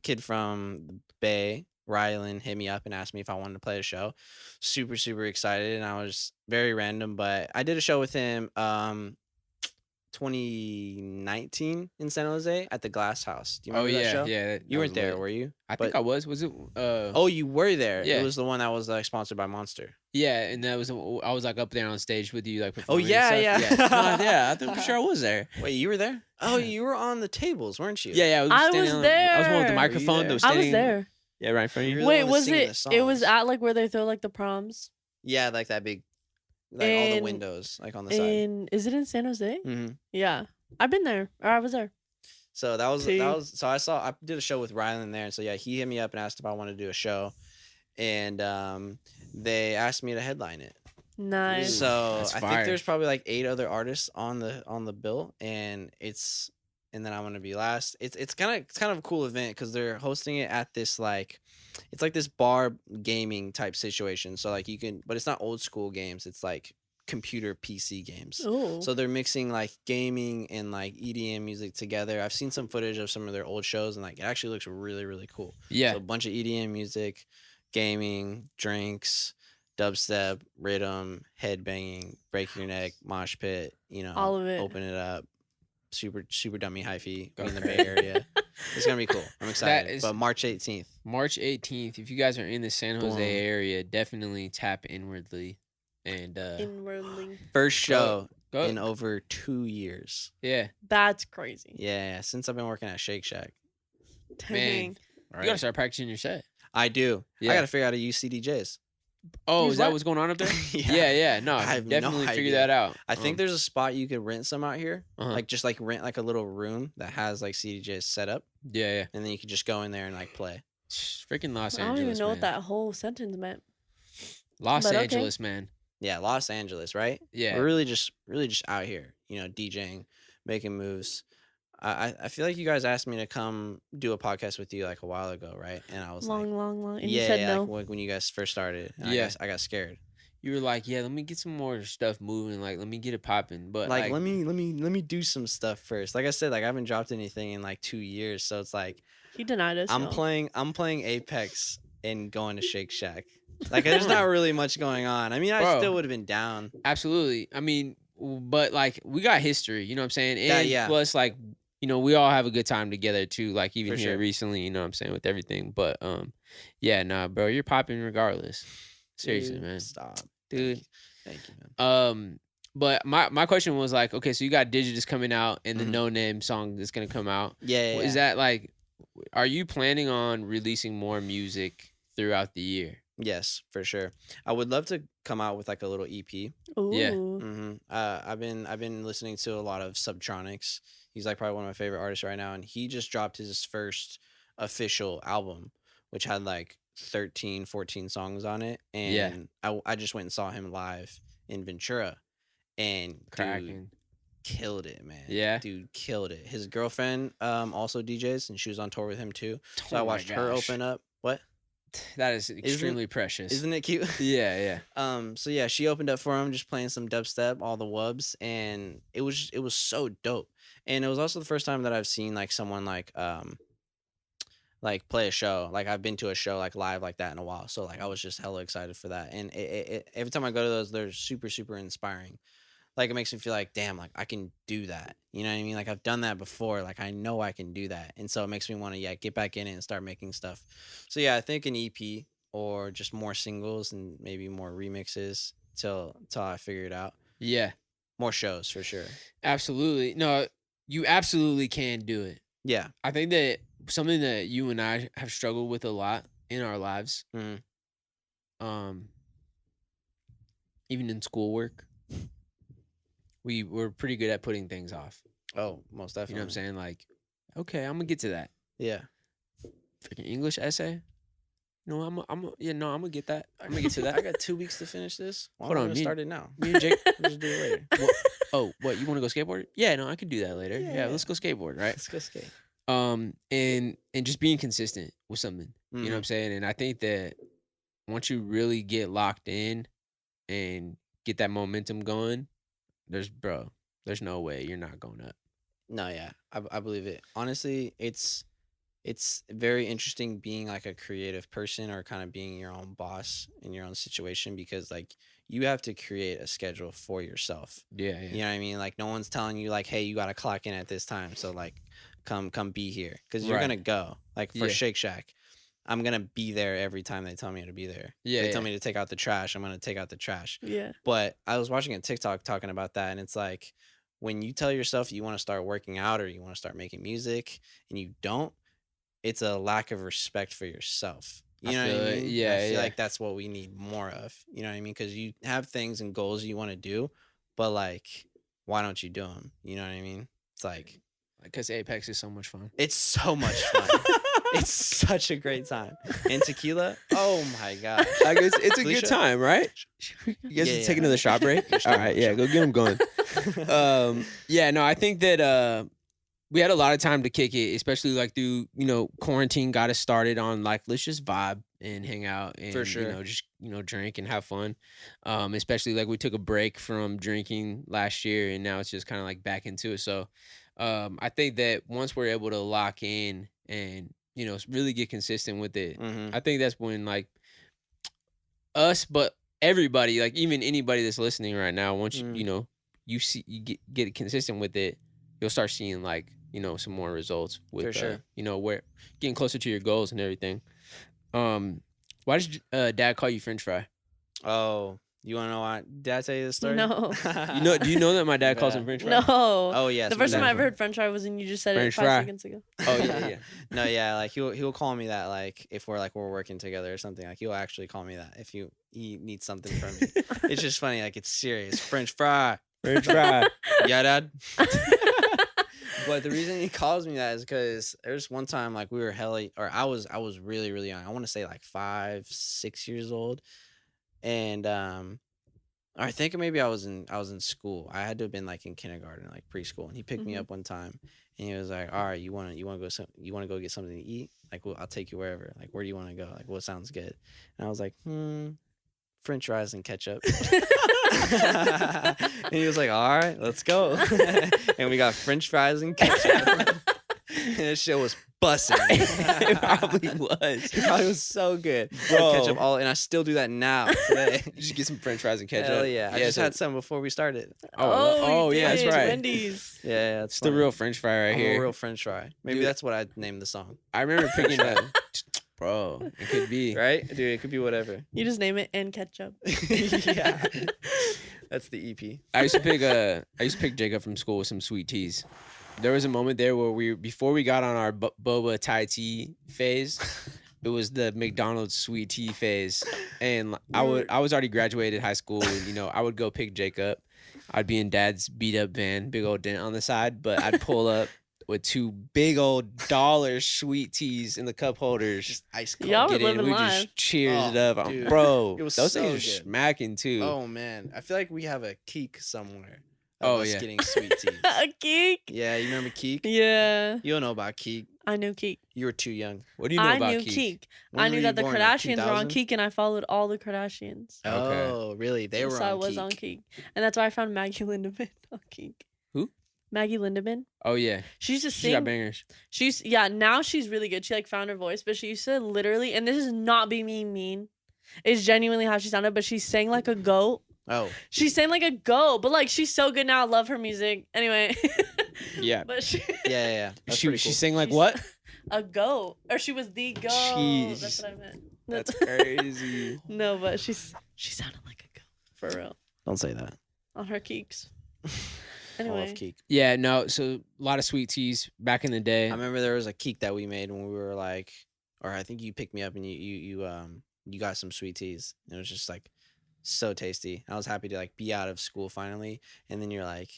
Kid from Bay, Rylan hit me up and asked me if I wanted to play a show. Super, super excited. And I was very random, but I did a show with him 2019 in San Jose at the Glass House. Do you remember that show? yeah. You weren't there, were you? I think I was. Was it? Oh, you were there. Yeah. It was the one that was like sponsored by Monster. Yeah, and that was I was like up there on stage with you, like Oh performing. yeah, and stuff. yeah. No, yeah. I think for sure I was there. Wait, you were there? Oh, you were on the tables, weren't you? Yeah. I standing was I was the one with the there. microphone. there? That was I standing, was there. Yeah, right in front of you. You're the Wait, one that's was singing it? the It was songs. at like where they throw like the proms. Yeah, like that big, like all the In- windows, like on the side. Is it in San Jose? hmm Yeah, I've been there, or I was there. So that was See? so I did a show with Rylan there, and so yeah, he hit me up and asked if I wanted to do a show, and they asked me to headline it. Nice. So That's I fire. think there's probably like 8 other artists on the bill, and then I'm gonna be last. It's kind of a cool event because they're hosting it at this like, it's like this bar gaming type situation. So like you can, but it's not old school games. It's like computer PC games. Ooh. So they're mixing like gaming and like EDM music together. I've seen some footage of some of their old shows, and like it actually looks really, really cool. Yeah. So a bunch of EDM music, gaming, drinks, dubstep, rhythm, head banging, break your neck, mosh pit, All of it. Open it up. Super, super dummy hyphy Go in the Bay crazy. Area. It's gonna be cool. I'm excited. is- But March 18th. March 18th. If you guys are in the San Jose Boom. area, definitely tap inwardly and Inwardly. First show go. in over 2 years. Yeah. That's crazy. Yeah, since I've been working at Shake Shack. Dang. You gotta start practicing your set. I do. Yeah. I gotta figure out how to use CDJs. Oh, Use is that what? what's going on up there? Yeah. Yeah. No, I have no definitely figure idea. that out. I think there's a spot you could rent some out here. Uh-huh. Like just like rent like a little room that has like CDJs set up, Yeah. and then you could just go in there and like play. Freaking Los I Angeles. don't even know man. what that whole sentence meant. Los but okay. Angeles, man. Yeah, Los Angeles, right? Yeah. We're really just out here, DJing, making moves. I feel like you guys asked me to come do a podcast with you like a while ago, right? And I was Long. And yeah, you said yeah, no. like when you guys first started. And Yeah. I got scared. You were like, yeah, let me get some more stuff moving. Like, let me get it popping. But Like, let me do some stuff first. Like I said, like I haven't dropped anything in like 2 years, so it's like He denied us. I'm y'all. playing Apex and going to Shake Shack. Like there's not really much going on. I mean, I Bro. still would have been down. Absolutely. I mean, but like we got history, you know what I'm saying? And Yeah. plus like, we all have a good time together too, like even For here sure. recently, you know what I'm saying, with everything. But yeah, nah, bro, you're popping regardless. Seriously, Dude, man. Stop. Dude. Thank you, man. But my question was like, okay, so you got Digitus coming out and the Mhm. No Name song that's gonna come out. Yeah. Is that like, are you planning on releasing more music throughout the year? Yes, for sure. I would love to come out with like a little EP. Ooh. Mm-hmm. I've been listening to a lot of Subtronics. He's like probably one of my favorite artists right now, and he just dropped his first official album, which had like 13, 14 songs on it. And Yeah. I just went and saw him live in Ventura, and dude Cracking. killed it, man. Yeah? Dude killed it. His girlfriend also DJs, and she was on tour with him too. So Oh I my watched her gosh. open up. What? That is extremely precious. Isn't it cute? Yeah. So yeah, she opened up for him, just playing some dubstep, all the wubs, and it was so dope. And it was also the first time that I've seen like someone like play a show. Like I've been to a show like live like that in a while. So like I was just hella excited for that. And every time I go to those, they're super, super inspiring. Like it makes me feel like, damn, like I can do that. You know what I mean? Like I've done that before. Like I know I can do that. And so it makes me want to get back in it and start making stuff. So yeah, I think an EP or just more singles and maybe more remixes till I figure it out. Yeah. More shows for sure. Absolutely. No, you absolutely can do it. Yeah. I think that something that you and I have struggled with a lot in our lives, Mhm. even in schoolwork, we're pretty good at putting things off. Oh, most definitely. You know what I'm saying? Like, okay, I'm gonna get to that. Yeah. Freaking English essay. No, I'm gonna get that. I'm gonna get to that. I got 2 weeks to finish this. Why Hold don't on, we me- start it now? Me and Jake. We'll just do it later. What? You want to go skateboard? Yeah, no, I can do that later. Yeah, Yeah. let's go skateboard, right? Let's go skate. And just being consistent with something. You know what I'm saying? And I think that once you really get locked in and get that momentum going, there's no way you're not going up. No, yeah, I believe it. Honestly, it's it's very interesting being like a creative person or kind of being your own boss in your own situation, because like you have to create a schedule for yourself. Yeah, You know what I mean? Like no one's telling you like, hey, you got to clock in at this time. So like come be here, because you're Right. going to go. Like for Yeah. Shake Shack, I'm going to be there every time they tell me to be there. Yeah, They tell yeah. me to take out the trash, I'm going to take out the trash. Yeah. But I was watching a TikTok talking about that, and it's like when you tell yourself you want to start working out or you want to start making music and you don't, it's a lack of respect for yourself. You I know feel what I it. mean? Yeah, I feel yeah. like that's what we need more of. You know what I mean? Because you have things and goals you want to do, but like, why don't you do them? You know what I mean? It's like, Because Apex is so much fun. it's so much fun. It's such a great time. And tequila, oh my gosh. Like it's a Felicia? good time, right? You guys Yeah, take yeah. another shot break. All right, yeah, go get them going. Yeah, no, I think that we had a lot of time to kick it, especially like through quarantine got us started on like let's just vibe and hang out and For sure. just drink and have fun. Especially like we took a break from drinking last year and now it's just kind of like back into it. So I think that once we're able to lock in and really get consistent with it, Mhm. I think that's when like us, but everybody, like even anybody that's listening right now, once Mm. you get consistent with it, you'll start seeing like some more results with For sure. where getting closer to your goals and everything. Why did Dad call you French fry? Oh, you want to know why? Did I tell you this story? No. Do you know that my dad calls him Yeah. French fry? No. Oh, yes. The my first time dad- I ever heard French fry was when you just said French it 5 fry. seconds ago. Oh yeah. No, yeah, like he'll call me that, like if we're working together or something. Like he'll actually call me that if he needs something from me. It's just funny, like it's serious. French fry. French fry. Yeah, Dad. But the reason he calls me that is because there's one time like we were I was really, really young. I want to say like 5, 6 years old. And I think maybe I was in school. I had to have been like in kindergarten, like preschool. And he picked me Mhm. up one time and he was like, "All right, you want to go get something to eat? Like, well, I'll take you wherever. Like, where do you want to go? Like, what sounds good?" And I was like, French fries and ketchup. And he was like, "All right, let's go." And we got French fries and ketchup. And this shit was busting. It probably was. It probably was so good. Bro. Ketchup and I still do that now today. Just get some French fries and ketchup. Hell yeah. I just so- had some before we started. Oh, you yeah, that's did. right. Wendy's. Yeah, that's It's the real French fry right I'm here. a real French fry. Maybe Dude. that's what I'd name the song. I remember picking up, bro. It could be. Right? Dude, it could be whatever. You just name it and ketchup. Yeah. That's the EP. I used to pick Jacob from school with some sweet teas. There was a moment there where before we got on our boba Thai tea phase, it was the McDonald's sweet tea phase, and I was already graduated high school, and I would go pick Jacob. I'd be in Dad's beat up van, big old dent on the side, but I'd pull up with 2 big old dollar sweet teas in the cup holders. Just ice cold. Y'all were Get in, living we life. just cheers it Oh, up, dude. bro. It was Those so things are good. smacking too. Oh man, I feel like we have a Keek somewhere. Oh, Of us yeah. getting sweet teas. A geek. Yeah, you remember Keek? Yeah. You don't know about Keek. I knew Keek. You were too young. What do you know I about knew Keek? Keek. When I were knew you that the born, like Kardashians were on 2000? Keek, and I followed all the Kardashians. Okay. Oh, really? They were so on I was Keek. on Keek, and that's why I found Maggie Lindemann on Keek. Who? Maggie Lindemann. Oh yeah, She used to she got sing. bangers. Now she's really good. She like found her voice, but she used to literally, and this is not being mean. It's genuinely how she sounded, but she sang like a goat. Oh, She sang like a goat, but like she's so good now. I love her music. Anyway. Yeah. But yeah. That's She pretty she cool. sang like She's- what? a goat, or she was the goat. Jeez. That's what I meant. That's crazy. No, but she sounded like a goat for real Don't say that. on her Keeks. I Anyway, love Keek. Yeah, no. So a lot of sweet teas back in the day. I remember there was a Keek that we made when we were like, or I think you picked me up and you got some sweet teas. It was just like so tasty. I was happy to like be out of school finally, and then you're like,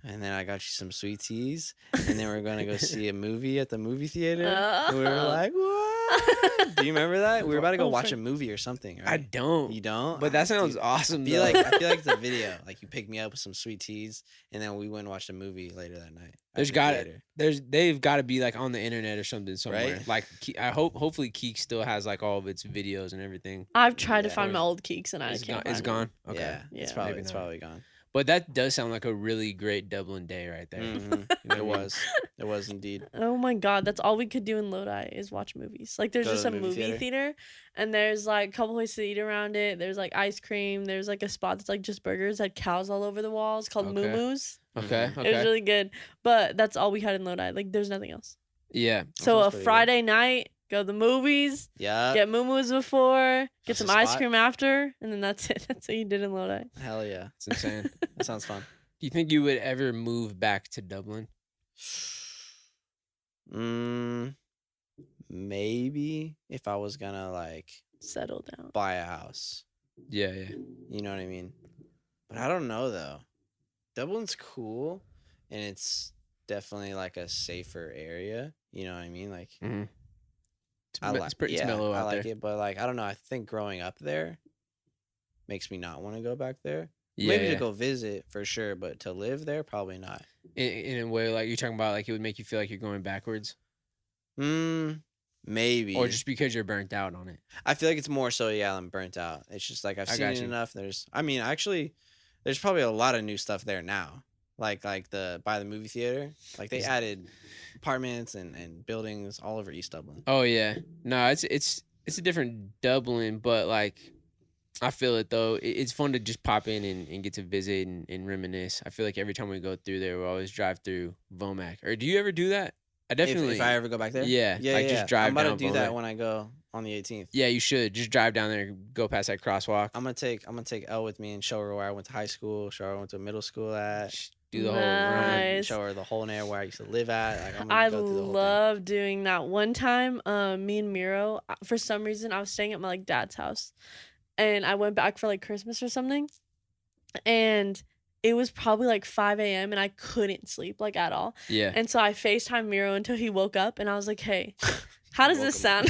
and then I got you some sweet teas, and then we're gonna go see a movie at the movie theater. And we were like, what? Do you remember that? We were about to go Oh, watch for- a movie or something. Right? I don't. You don't? But that sounds Dude, awesome. I feel though. like I feel like it's a video. Like you picked me up with some sweet teas, and then we went and watched a movie later that night. There's at the got theater. they've got to be like on the internet or something somewhere. Right? Like hopefully Keek still has like all of its videos and everything. I've tried to Yeah. find my old Keeks and I It's can't. gone. It's find them. gone. Okay. Yeah, Yeah. it's probably Maybe it's not. probably gone. But that does sound like a really great Dublin day right there. Mhm. You know what I It mean? was. It was indeed. Oh my god, that's all we could do in Lodi is watch movies. Like there's Go to just the a movie movie theater? theater and there's like a couple places to eat around it. There's like ice cream. There's like a spot that's like just burgers, had cows all over the walls called Okay. Moo Moo's. Okay. Mhm. It was Okay. really good. But that's all we had in Lodi. Like there's nothing else. Yeah. So sounds a pretty good. Friday night, go to the movies, Yeah. get Moo Moo's before, get That's some the ice spot. cream after, and then that's it. That's what you did in Lodi. Hell yeah. It's insane. That sounds fun. Do you think you would ever move back to Dublin? Maybe if I was gonna like Settle down. buy a house. Yeah. Yeah. You know what I mean? But I don't know though. Dublin's cool, and it's definitely like a safer area. You know what I mean? Like Mm-hmm. It's yeah, mellow I out like there. it, but like I don't know. I think growing up there makes me not want to go back there. Yeah. Maybe Yeah. to go visit for sure, but to live there probably not. In a way, like you're talking about, like it would make you feel like you're going backwards, Maybe. or just because you're burnt out on it. I feel like it's more so I'm burnt out. It's just like I've I seen got it you. enough. Actually there's probably a lot of new stuff there now. Like the by the movie theater. Like they added apartments and buildings all over East Dublin. Oh yeah, no, it's a different Dublin, but like I feel it though. It's fun to just pop in and get to visit and reminisce. I feel like every time we go through there, we always drive through Vomac. Or do you ever do that? I definitely. If I ever go back there? Yeah, like, just drive I'm about down to do that Vomac. when I go on the 18th. Yeah, you should just drive down there, go past that crosswalk, I'm gonna take Elle with me and show her where I went to high school, show her where I went to middle school at, just do the whole run. Nice. show her the whole area where I used to live at. Like I'm gonna I go through the whole love doing that. One time, me and Miro, for some reason, I was staying at my like dad's house, and I went back for like Christmas or something, and it was probably like 5 a.m. and I couldn't sleep like at all. Yeah. And so I FaceTimed Miro until he woke up, and I was like, "Hey, how does this Woke sound?"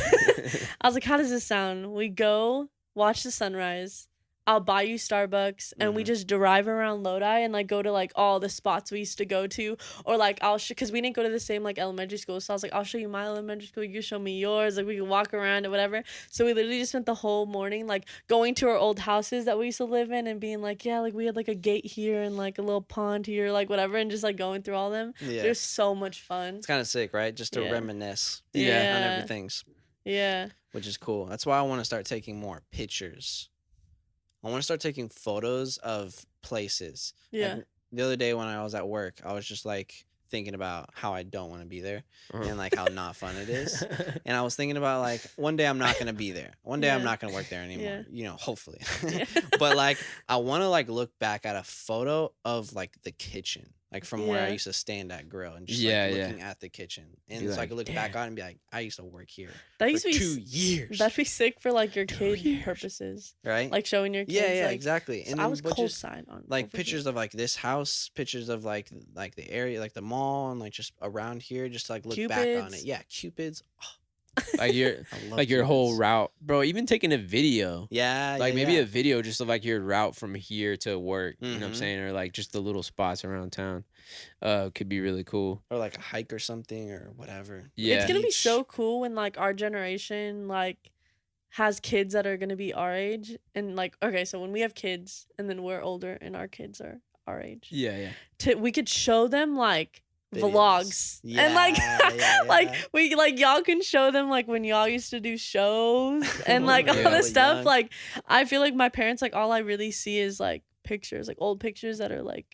I was like, "How does this sound? We go watch the sunrise. I'll buy you Starbucks, and we Mhm. just drive around Lodi and like go to like all the spots we used to go to, or like I'll because we didn't go to the same like elementary school, so I was like, I'll show you my elementary school, you show me yours, like we can walk around or whatever." So we literally just spent the whole morning like going to our old houses that we used to live in and being like, yeah, like we had like a gate here and like a little pond here, like whatever, and just like going through all them. Yeah. It was so much fun. It's kind of sick, right? Just to Yeah. reminisce Yeah. on Yeah. everything's, Yeah. which is cool. That's why I want to start taking more pictures. I want to start taking photos of places. Like, Yeah. the other day when I was at work, I was just like thinking about how I don't want to be there Uh-huh. and like how not fun it is. And I was thinking about like one day I'm not gonna be there. One day I'm Yeah. not gonna work there anymore. Yeah. You know, hopefully. Yeah. But like I want to like look back at a photo of like the kitchen, like from where I Yeah. used to stand at grill and just Yeah, like yeah. looking at the kitchen, and Be so I like, could look back "Damn." on it and be like, I used to work here That for used to be 2 years, that'd be sick for like your 2 kid years. purposes, right? like showing your kids. yeah, like, exactly. so And I then was but cold just, side on like over pictures of like this house, pictures of like the area, like the mall, and like just around here, just to, like look back on it. Cupids. Yeah, Cupids. Oh, like your I love like your whole Cupids. route, bro. Even taking a video. Yeah, Like yeah, maybe yeah. a video just of like your route from here to work, you know what I'm Mhm. saying, or like just the little spots around town, could be really cool. or like a hike or something or whatever. Yeah, It's gonna be Beach. so cool when like our generation like has kids that are gonna be our age, and like okay, so when we have kids and then we're older and our kids are our age, yeah. we could show them like Videos. vlogs and like Yeah, like yeah. we like y'all can show them like when y'all used to do shows and like all Yeah. this stuff. Young. Like I feel like my parents, like all I really see is like pictures, like old pictures that are like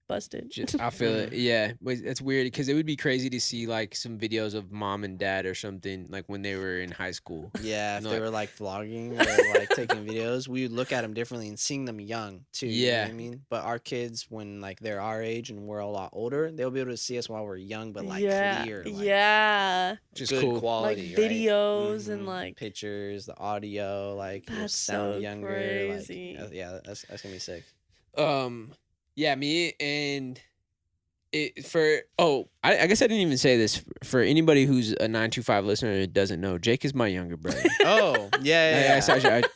busted. Just, I feel it. Yeah, but it's weird because it would be crazy to see like some videos of mom and dad or something like when they were in high school. Yeah, if No, they like- were like vlogging or like taking videos, we would look at them differently and seeing them young too. You know Yeah. what I mean? But our kids, when like they're our age and we're a lot older, they'll be able to see us while we're young, but like clear. Like, yeah, Just good cool. like quality. videos and Mhm. like pictures, the audio, like you'll That's sound so younger. crazy. Like, yeah, that's gonna be sick. Yeah, me and it for I guess I didn't even say this for anybody who's a 925 listener that doesn't know. Jake is my younger brother. Oh, yeah.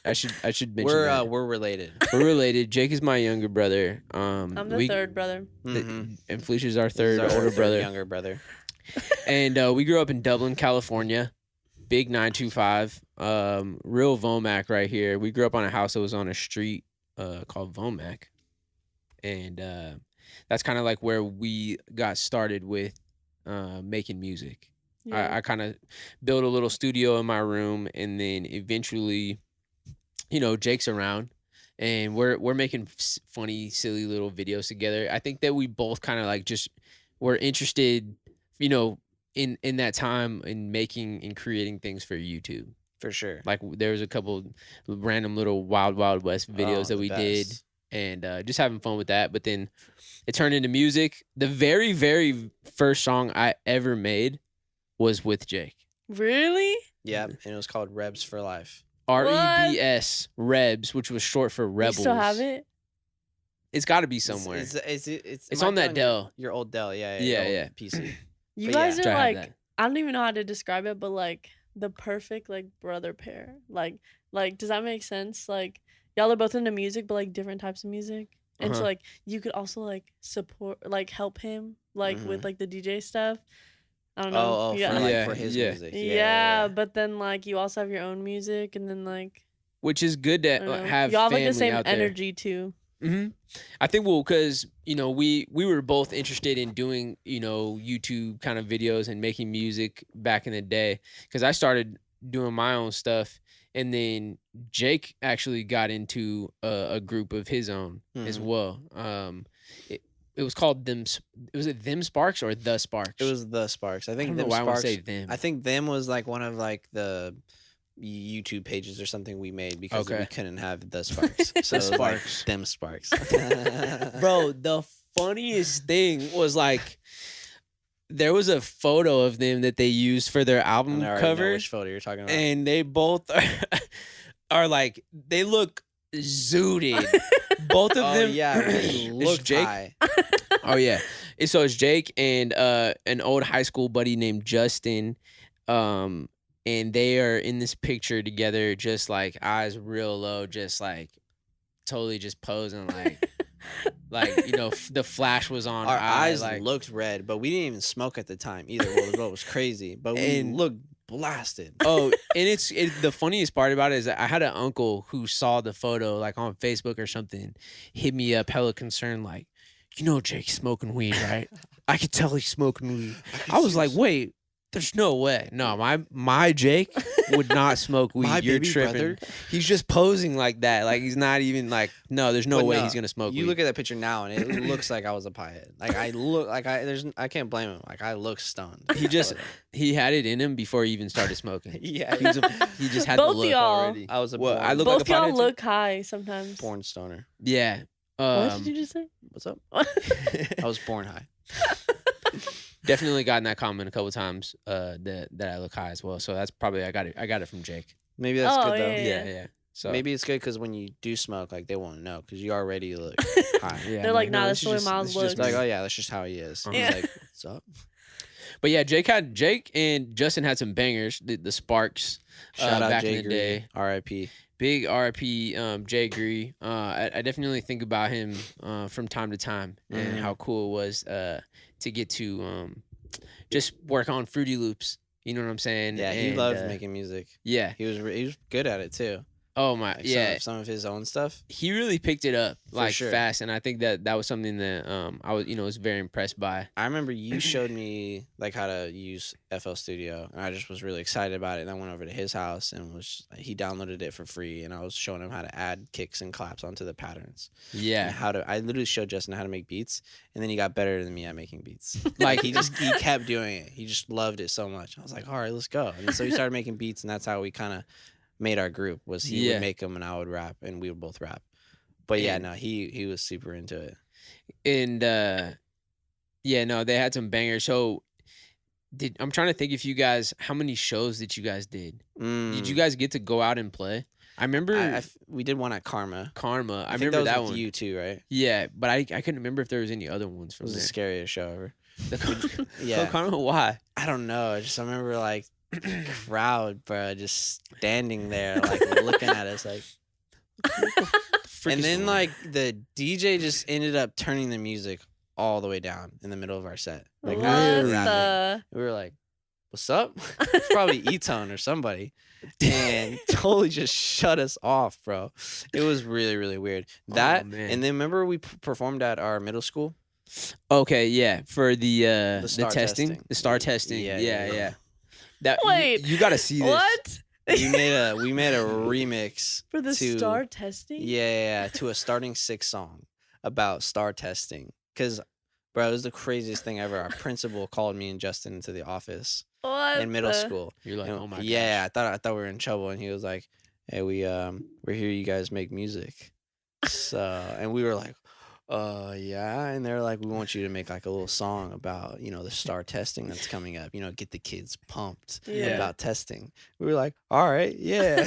I should mention We're that. we're related. We're related. Jake is my younger brother. I'm the third brother. Mhm. And Felicia's our This is third our older third brother. younger brother. And we grew up in Dublin, California. Big 925. Real Vomac right here. We grew up on a house that was on a street called Vomac. and that's kind of like where we got started with making music. Yeah. I kind of built a little studio in my room, and then eventually, Jake's around, and we're making funny, silly little videos together. I think that we both kind of like just were interested, in that time in making and creating things for YouTube. For sure. Like there was a couple random little Wild Wild West videos that the we did, best. and just having fun with that. But then it turned into music. The very, very first song I ever made was with Jake. Really? Yeah, and it was called Rebs for Life. REBS, Rebs, which was short for Rebels. You still have it? It's got to be somewhere. It's on that Dell. Your old Dell, yeah. Yeah, your yeah. old PC. You But guys yeah. are Try to have like, that. I don't even know how to describe it, but like the perfect like brother pair. Like does that make sense? Like y'all are both into music, but like different types of music. And so Uh-huh. like you could also like support, like help him like with like the DJ stuff. I don't know. Oh, yeah. for, like, Yeah, for his yeah. music. Yeah, but then like you also have your own music, and then like Which is good I to don't know. have y'all have family like the same out there. energy too. I think because we were both interested in doing YouTube kind of videos and making music back in the day. Because I started doing my own stuff, and then Jake actually got into a group of his own as well. It was called them. Was it Them Sparks or The Sparks? It was the Sparks. I I think don't know them why I want to Sparks. say them. I think them was like one of like the YouTube pages or something we made because Okay. we couldn't have the Sparks. So it was Sparks. like them Sparks. Bro, the funniest thing was like there was a photo of them that they used for their album I already know cover, which photo you're talking about. and they both are like they look zooted. Both of them. yeah, It's look Jake. high. Oh yeah. And so it's Jake and an old high school buddy named Justin. And they are in this picture together, just like eyes real low, just like totally just posing like the flash was on Our eye, eyes like looked red, but we didn't even smoke at the time either. What was crazy, but we And- looked blasted. oh, and the funniest part about it is that I had an uncle who saw the photo like on Facebook or something, hit me up hella concerned, like, Jake's smoking weed, right? I could tell he's smoking weed. I was like, wait, there's no way. No, my Jake would not smoke weed. My You're baby tripping. brother? He's just posing like that. Like he's not even like, no, there's no But way no, he's gonna smoke You weed. look at that picture now, and it looks like I was a piehead. Like I can't blame him. Like I look stoned. He had it in him before he even started smoking. yeah, He just had Both the look y'all. already. I was a What, born, I look like Both a y'all pothead too? look high sometimes. born stoner. Yeah. What did you just say? What's up? I was born high. Definitely gotten that comment a couple times. That I look high as well. So that's probably I got it from Jake. Maybe that's Oh, good though. yeah. Yeah. So Maybe it's good because when you do smoke, like they won't know because you already look high. yeah, They're like, no, nah, this that's the way is just- Miles this is just It's like, me. oh yeah, that's just how he is. Uh-huh. He's Yeah. like, what's up? But yeah, Jake and Justin had some bangers. The Sparks. Shout out back Jay in the Green, day. R.I.P. Big RP Jay Gree. I definitely think about him from time to time and how cool it was to get to just work on Fruity Loops. You know what I'm saying? Yeah, he And, loved making music. Yeah. He was good at it too. Oh my. Like Yeah. some of his own stuff. He really picked it up like sure. fast, and I think that was something that I was very impressed by. I remember you showed me like how to use FL Studio, and I just was really excited about it. And I went over to his house and he downloaded it for free, and I was showing him how to add kicks and claps onto the patterns. And Yeah. I literally showed Justin how to make beats, and then he got better than me at making beats. Like he kept doing it. He just loved it so much. I was like, all right, let's go. And so he started making beats, and that's how we kind of made our group. Was he Yeah. would make them and I would rap, and we would both rap. But yeah, And- no, he was super into it. And yeah, no, they had some bangers. So I'm trying to think if you guys, how many shows that you guys did? Did you guys get to go out and play? I remember we did one at Karma. Karma. I think remember that was with one. you too, right? Yeah, but I couldn't remember if there was any other ones It from was there. the scariest show ever. Yeah. Yeah, Karma, why? I don't know. I remember like crowd, bro, just standing there, like looking at us, like. And then like the DJ just ended up turning the music all the way down in the middle of our set. Like What as we were rapping, the? we were like, what's up? It's probably E-Tone or somebody. And totally just shut us off, bro. It was really, really weird. That, man. and then remember we performed at our middle school? Okay, yeah, for the star testing, testing. the star testing. Yeah, Yeah, yeah. yeah. That Wait, you got to see this. What? We made a remix For the to, star testing? yeah, to a Starting 6 song about star testing. Cause, bro, it was the craziest thing ever. Our principal called me and Justin into the office What in middle the- school. You're like, And oh my yeah, gosh. I thought we were in trouble, and he was like, "Hey, we're here. You guys make music." So, and we were like, yeah. And they're like, "We want you to make like a little song about the star testing that's coming up. Get the kids pumped Yeah. about testing." We were like, "All right, yeah."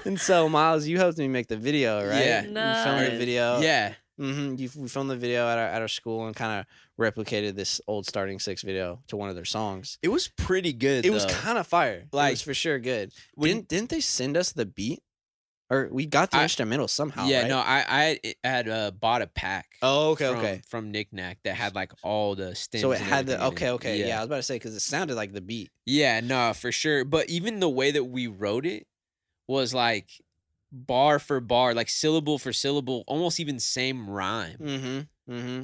And so Miles, you helped me make the video, right? Yeah. We filmed the Nice. video. Yeah. We filmed the video at our school and kind of replicated this old Starting 6 video to one of their songs. It was pretty good. It was though. kind of fire. It Like, was for sure good. when- Didn't they send us the beat? Or we got the I- instrumental somehow, Yeah, right? no, I had bought a pack. Oh, okay, from, okay. From Knick Knack that had like all the stems. So it and had the everything in it. okay. Yeah, I was about to say because it sounded like the beat. Yeah, no, for sure. But even the way that we wrote it was like bar for bar, like syllable for syllable, almost even same rhyme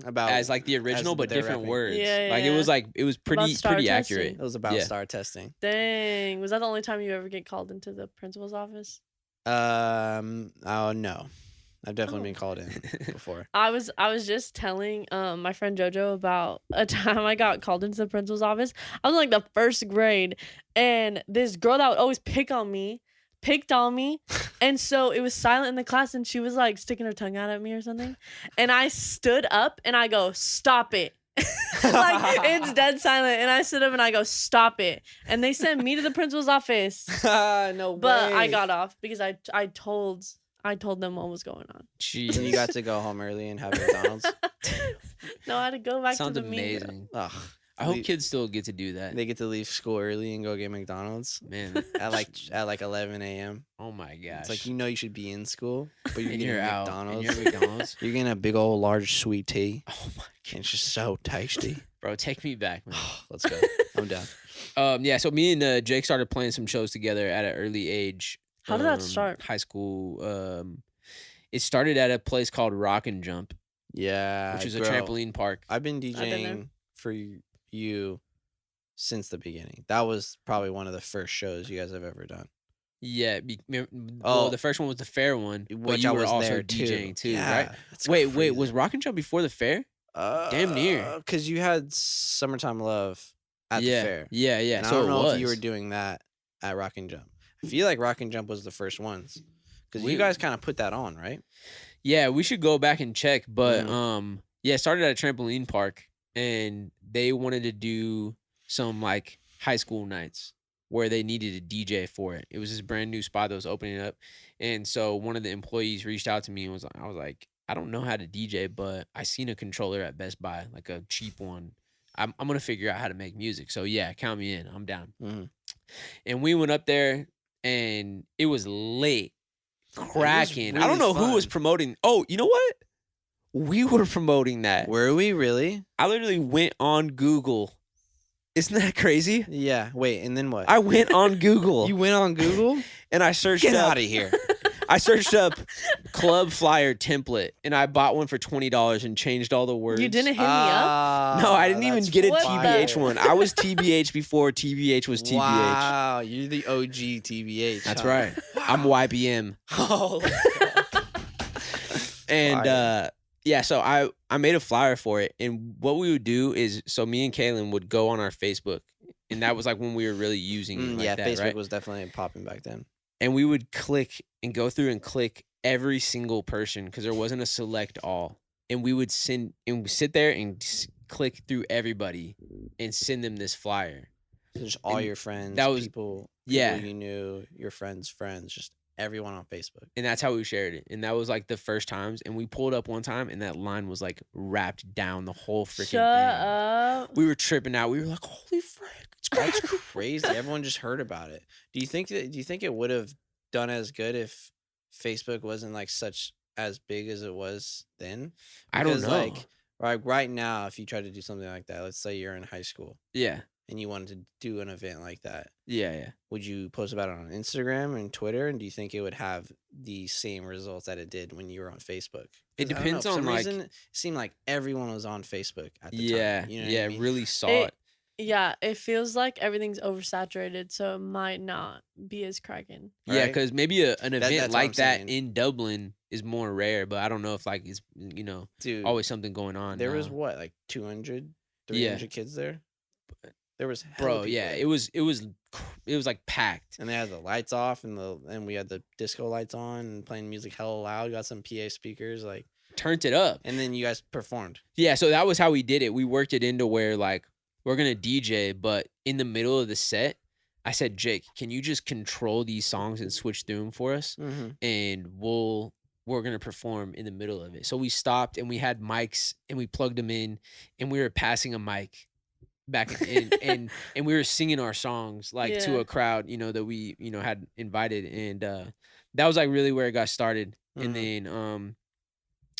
About as like the original, but they're different rapping. words. Yeah, like yeah. it was pretty star pretty testing. accurate. it was about Yeah. star testing. Dang. Was that the only time you ever get called into the principal's office? Oh no, I've definitely Oh. been called in before. I was just telling my friend Jojo about a time I got called into the principal's office. I was in, like the first grade, and this girl that would always picked on me, and so it was silent in the class, and she was like sticking her tongue out at me or something, and I stood up and I go, "Stop it." Like it's dead silent, and I stood up and I go, "Stop it," and they sent me to the principal's office. No But way. I got off because I told them what was going on. Jeez. And you got to go home early and have McDonald's. No, I had to go back Sounds to the meeting. amazing. Ugh. I hope We- kids still get to do that. They get to leave school early and go get McDonald's Man, at like 11 a.m. oh my gosh. It's like you should be in school, but you're and getting you're out. McDonald's. And you're at McDonald's. You're getting a big old large sweet tea. Oh my And it's just so tasty. bro, take me back, man. Let's go. I'm down. Yeah, so me and Jake started playing some shows together at an early age. How did that start? High school. It started at a place called Rock and Jump, Yeah. which is a bro, trampoline park. I've been been there. DJing for you since the beginning. That was probably one of the first shows you guys have ever done. Yeah. Well, Oh. the first one was the fair one, but Which you I were was also there DJing too, Yeah, right? that's Wait, crazy. was Rock and Jump before the fair? Damn near. Because you had Summertime Love at yeah, the fair. yeah, yeah. And So I don't know it was. if you were doing that at Rock and Jump. I feel like Rock and Jump was the first ones. Because We- you guys kind of put that on, right? Yeah, we should go back and check. But Mm-hmm. yeah, it started at a trampoline park, and they wanted to do some like high school nights where they needed a DJ for it. It was this brand new spot that was opening up, and so one of the employees reached out to me and I was like, I don't know how to DJ, but I seen a controller at Best Buy, like a cheap one. I'm gonna figure out how to make music. So yeah, count me in. I'm down. Mhm. And we went up there, and it was lit. Cracking. I don't really know who was fun. promoting. Oh, you know what? We were promoting that. Were we really? I literally went on Google. Isn't that crazy? Yeah. Wait, and then what? I went on Google You went on Google? and I searched Get up. out of here. I searched up club flyer template and I bought one for $20 and changed all the words. You didn't hit me up? No, I didn't even get a What TBH the- one. I was TBH before TBH was TBH. Wow, you're the OG TBH. That's huh? right. I'm YBM. Oh, And Fire. yeah, so I made a flyer for it, and what we would do is, so me and Kaylin would go on our Facebook, and that was like when we were really using it like yeah, that, Facebook right? was definitely popping back then. And we would click and go through and click every single person because there wasn't a select all, and we would sit there and click through everybody and send them this flyer. So just all And your friends, that was- people yeah. you knew, your friends' friends, just everyone on Facebook. And that's how we shared it. And that was like the first times. And we pulled up one time and that line was like wrapped down the whole freaking Shut thing. up. We were tripping out. We were like, holy frick, it's That's crazy. crazy. Everyone just heard about it. Do you think it would have done as good if Facebook wasn't like such as big as it was then? I don't Because, know. like right now, if you try to do something like that, let's say you're in high school Yeah. and you wanted to do an event like that, Yeah. would you post about it on Instagram and Twitter? And do you think it would have the same results that it did when you were on Facebook? It 'Cause I don't know, depends for on some like reason, it seemed like everyone was on Facebook at the yeah, time. You know what yeah, I mean? really saw It- it. Yeah, it feels like everything's oversaturated, so it might not be as cracking. Yeah, Right? because maybe an event that's what like I'm that saying. in Dublin is more rare, but I don't know if like it's Dude, always something going on. there was now. what, like 200, Yeah. 300 kids there? There was hella Bro, people yeah, there. it was like packed. And they had the lights off and we had the disco lights on and playing music hella loud. Got some PA speakers, like, Turned it up. and then you guys performed. Yeah, so that was how we did it. We worked it into where like we're gonna DJ, but in the middle of the set, I said, Jake, can you just control these songs and switch through them for us? Mm-hmm. And we're gonna perform in the middle of it. So we stopped and we had mics and we plugged them in and we were passing a mic back and we were singing our songs like to Yeah. a crowd, that we, had invited. And that was like really where it got started. And then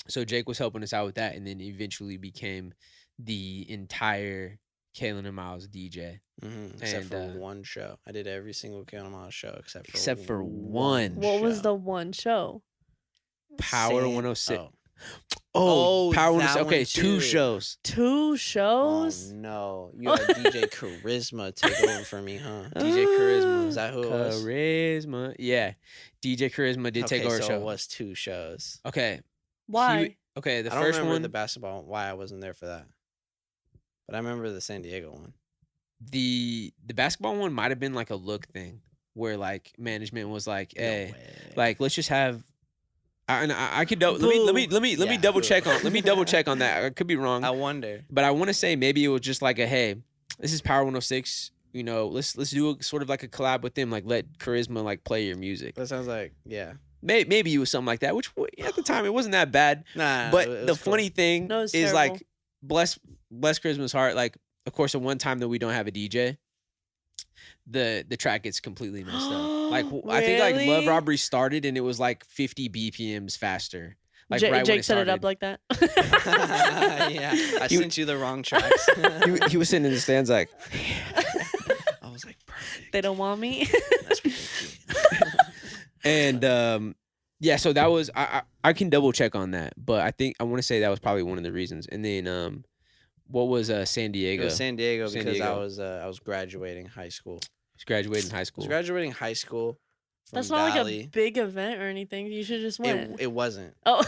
so Jake was helping us out with that and then eventually became the entire Kalen and Miles DJ. Mm-hmm. Except And, for one show. I did every single Kalen Miles show except for one. What was show. the one show? Power San- 106. Oh. Oh, Power that 106. Okay, one 2 too. shows. 2 Oh, shows? no. You had DJ Charisma take over for me, huh? DJ Charisma. Is that who it was? Charisma. Yeah. DJ Charisma did take over so a show. it was 2 shows. Okay. Why? Okay, the I don't first remember one, the basketball, why I wasn't there for that. But I remember the San Diego one. the basketball one might have been like a look thing where like management was like, No hey, way. like let's just have I could let me Yeah, double boo. check on that. I could be wrong. I wonder. But I want to say maybe it was just like a hey, this is Power 106. Let's do a, sort of like a collab with them. Like let Charisma like play your music. That sounds like, yeah. Maybe it was something like that. Which at the time it wasn't that bad. Nah, But it the was cool. funny thing No, it's is terrible. like bless Charisma's heart. Like of course the one time that we don't have a DJ, the track gets completely messed up. Like I think like Love Really? Robbery started and it was like 50 BPMs faster. Like Jake right when it set it started. up like that. Yeah, I sent you the wrong tracks. he was sitting in the stands like I was like, perfect. They don't want me. That's ridiculous. and yeah, so that was I can double check on that, but I think I want to say that was probably one of the reasons. And then what was San It Diego? was San Diego San because Diego. I was graduating high school. He's graduating high I was school. graduating high school from That's not Valley. like a big event or anything. You should just win. It wasn't. Oh.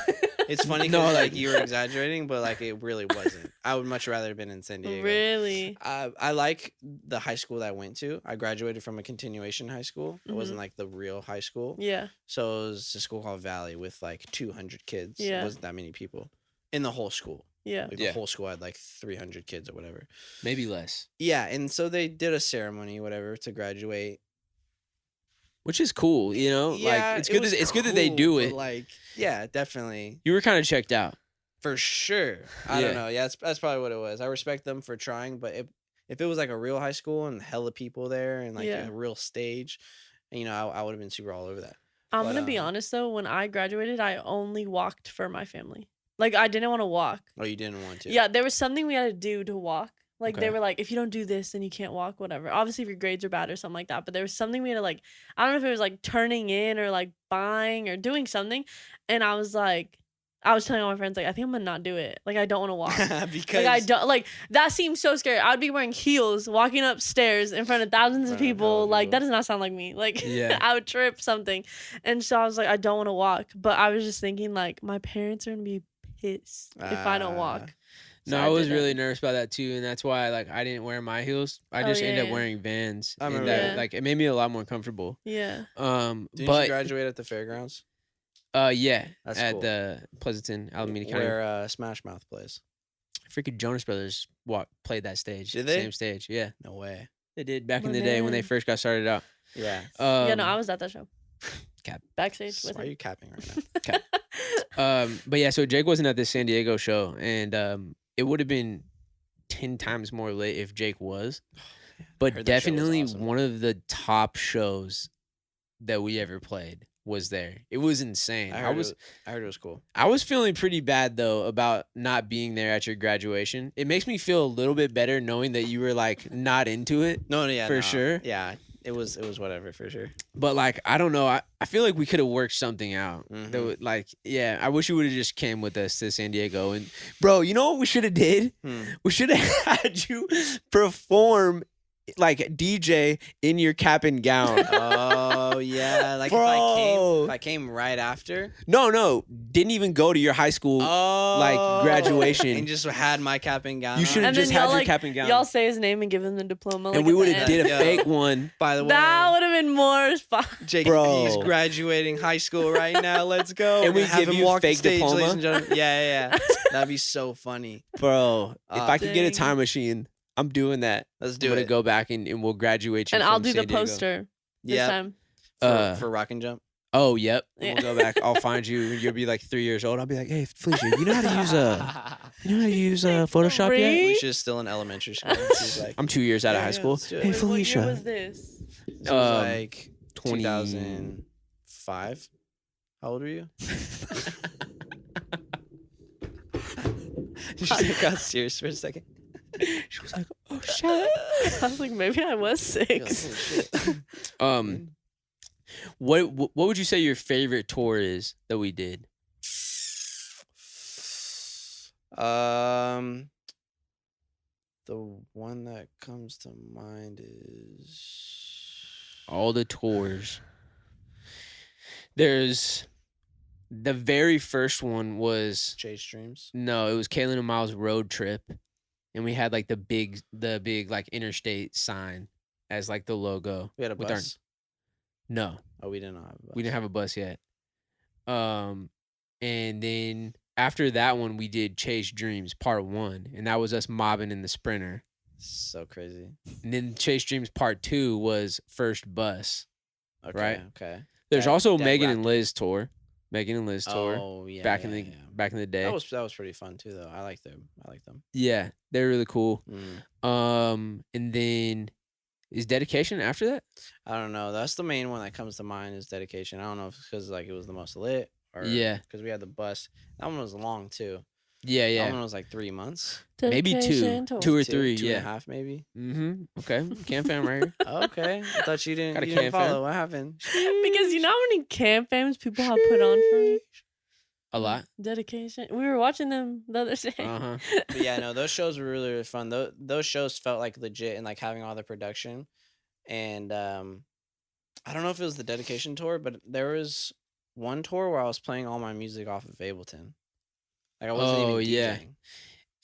It's funny No, because like- like you were exaggerating, but like it really wasn't. I would much rather have been in San Diego. Really? I like the high school that I went to. I graduated from a continuation high school. It wasn't like the real high school. Yeah. So it was a school called Valley with like 200 kids. Yeah. It wasn't that many people in the whole school. Yeah. Like Yeah. the whole school had like 300 kids or whatever. Maybe less. Yeah, and so they did a ceremony, whatever, to graduate. Which is cool, like it's it good was that that they cool, do but, it. Like, yeah, definitely. You were kind of checked out. For sure. I Yeah. don't know. Yeah, that's probably what it was. I respect them for trying, but if it was like a real high school and hella people there and like Yeah. a real stage, I would have been super all over that. I'm But, gonna be honest though, when I graduated, I only walked for my family. Like I didn't want to walk. Oh, you didn't want to? Yeah, there was something we had to do to walk. Like they Okay. were like, if you don't do this, then you can't walk, whatever. Obviously, if your grades are bad or something like that. But there was something we had to like, I don't know if it was like turning in or like buying or doing something. And I was like, I was telling all my friends, like, I think I'm gonna not do it. Like I don't want to walk. Because Like I don't like that seems so scary. I'd be wearing heels, walking upstairs in front of thousands of Front of hella people. Like people. that does not sound like me. Like Yeah. I would trip something. And so I was like, I don't want to walk. But I was just thinking like my parents are gonna be pissed if I don't walk. So No, I was didn't. really nervous about that too, and that's why like I didn't wear my heels. I Oh, just ended yeah, up yeah. wearing Vans. I and remember that, that. like it made me a lot more comfortable. Yeah. Didn't you But graduate at the fairgrounds? yeah, That's at cool. the Pleasanton, Alameda County. Where Smash Mouth plays. Freaking Jonas Brothers played that stage. Did they? Same stage, yeah. No way. They did back in My the day when they man. first got started out. Yeah. Yeah, no, I was at that show. Cap. Backstage with Why are him. you capping right now? But yeah, so Jake wasn't at the San Diego show, and it would have been 10 times more lit if Jake was. But heard that show was definitely awesome. one of the top shows that we ever played. was there. It was insane. I heard it was cool. I was feeling pretty bad though about not being there at your graduation. It makes me feel a little bit better knowing that you were like not into it. No, yeah, for no. sure. Yeah, it was whatever for sure. But like, I don't know. I feel like we could have worked something out. That Mhm. would, like, yeah, I wish you would have just came with us to San Diego. And bro, you know what we should have did? We should have had you perform like DJ in your cap and gown. Oh yeah, like Bro. if I came right after. No, didn't even go to your high school. graduation. And just had my cap and gown. You should on. have And just then had y'all, your like, cap and gown. Y'all say his name and give him the diploma. and like, we at would the have end. did a Yo. fake one. By the way, That would have been more fun. Jake, Bro. he's graduating high school right now. Let's go. And we have give him you walk the fake stage, diploma? ladies and gentlemen. Yeah. That'd be so funny. Bro, if I could get a Dang. time machine, I'm doing that. Let's I'm do gonna it. go back and we'll graduate you. And I'll from do the San Diego. poster this Yeah, time. for rock and jump. Oh, yep. And Yeah. we'll go back. I'll find you. You'll be like 3 years old. I'll be like, hey, Felicia, you know how to use Photoshop yet? Really? Felicia's still in elementary school. She's like, I'm 2 years out of Yeah, high yeah, school. let's do it. Hey, Wait, What year Felicia. was this? it was like 20 2005. How old were you? She just got serious for a second. She was like, oh, shit. I was like, maybe I was You're like, 6. "Oh, shit." What would you say your favorite tour is that we did? The one that comes to mind is All the tours. There's the very first one was Chase Dreams. no, it was Kaylin and Miles' road trip, and we had like the big like interstate sign as like the logo. We had a with our- bus. No, Oh, we didn't have a bus. we didn't have a bus yet. And then after that one, we did Chase Dreams Part 1, and that was us mobbing in the Sprinter. So crazy. And then Chase Dreams Part 2 was First Bus. Okay. Right. Okay. There's That- also that Megan and wrapped Liz tour. Megan and Liz tour. Oh yeah. back yeah, in the yeah. back in the day. That was pretty fun too though. I like them. Yeah, they're really cool. Mm. And then is Dedication after that? I don't know. That's the main one that comes to mind is Dedication. I don't know if it's because like it was the most lit or Yeah. because we had the bus. That one was long too. Yeah, That yeah. one was like 3 months. Maybe Dedication two to- or three. Two and a Yeah. half maybe. Mm-hmm. Okay. Cam fam right here. Okay. I thought you didn't, Got a you didn't can fan. follow. What happened? Because you know how many camp fams people have put on for me? A lot. Dedication. We were watching them the other day. Uh huh. But yeah, no, those shows were really, really fun. Those shows felt like legit and like having all the production. And I don't know if it was the Dedication tour, but there was one tour where I was playing all my music off of Ableton. Like I wasn't Oh, even yeah. DJing.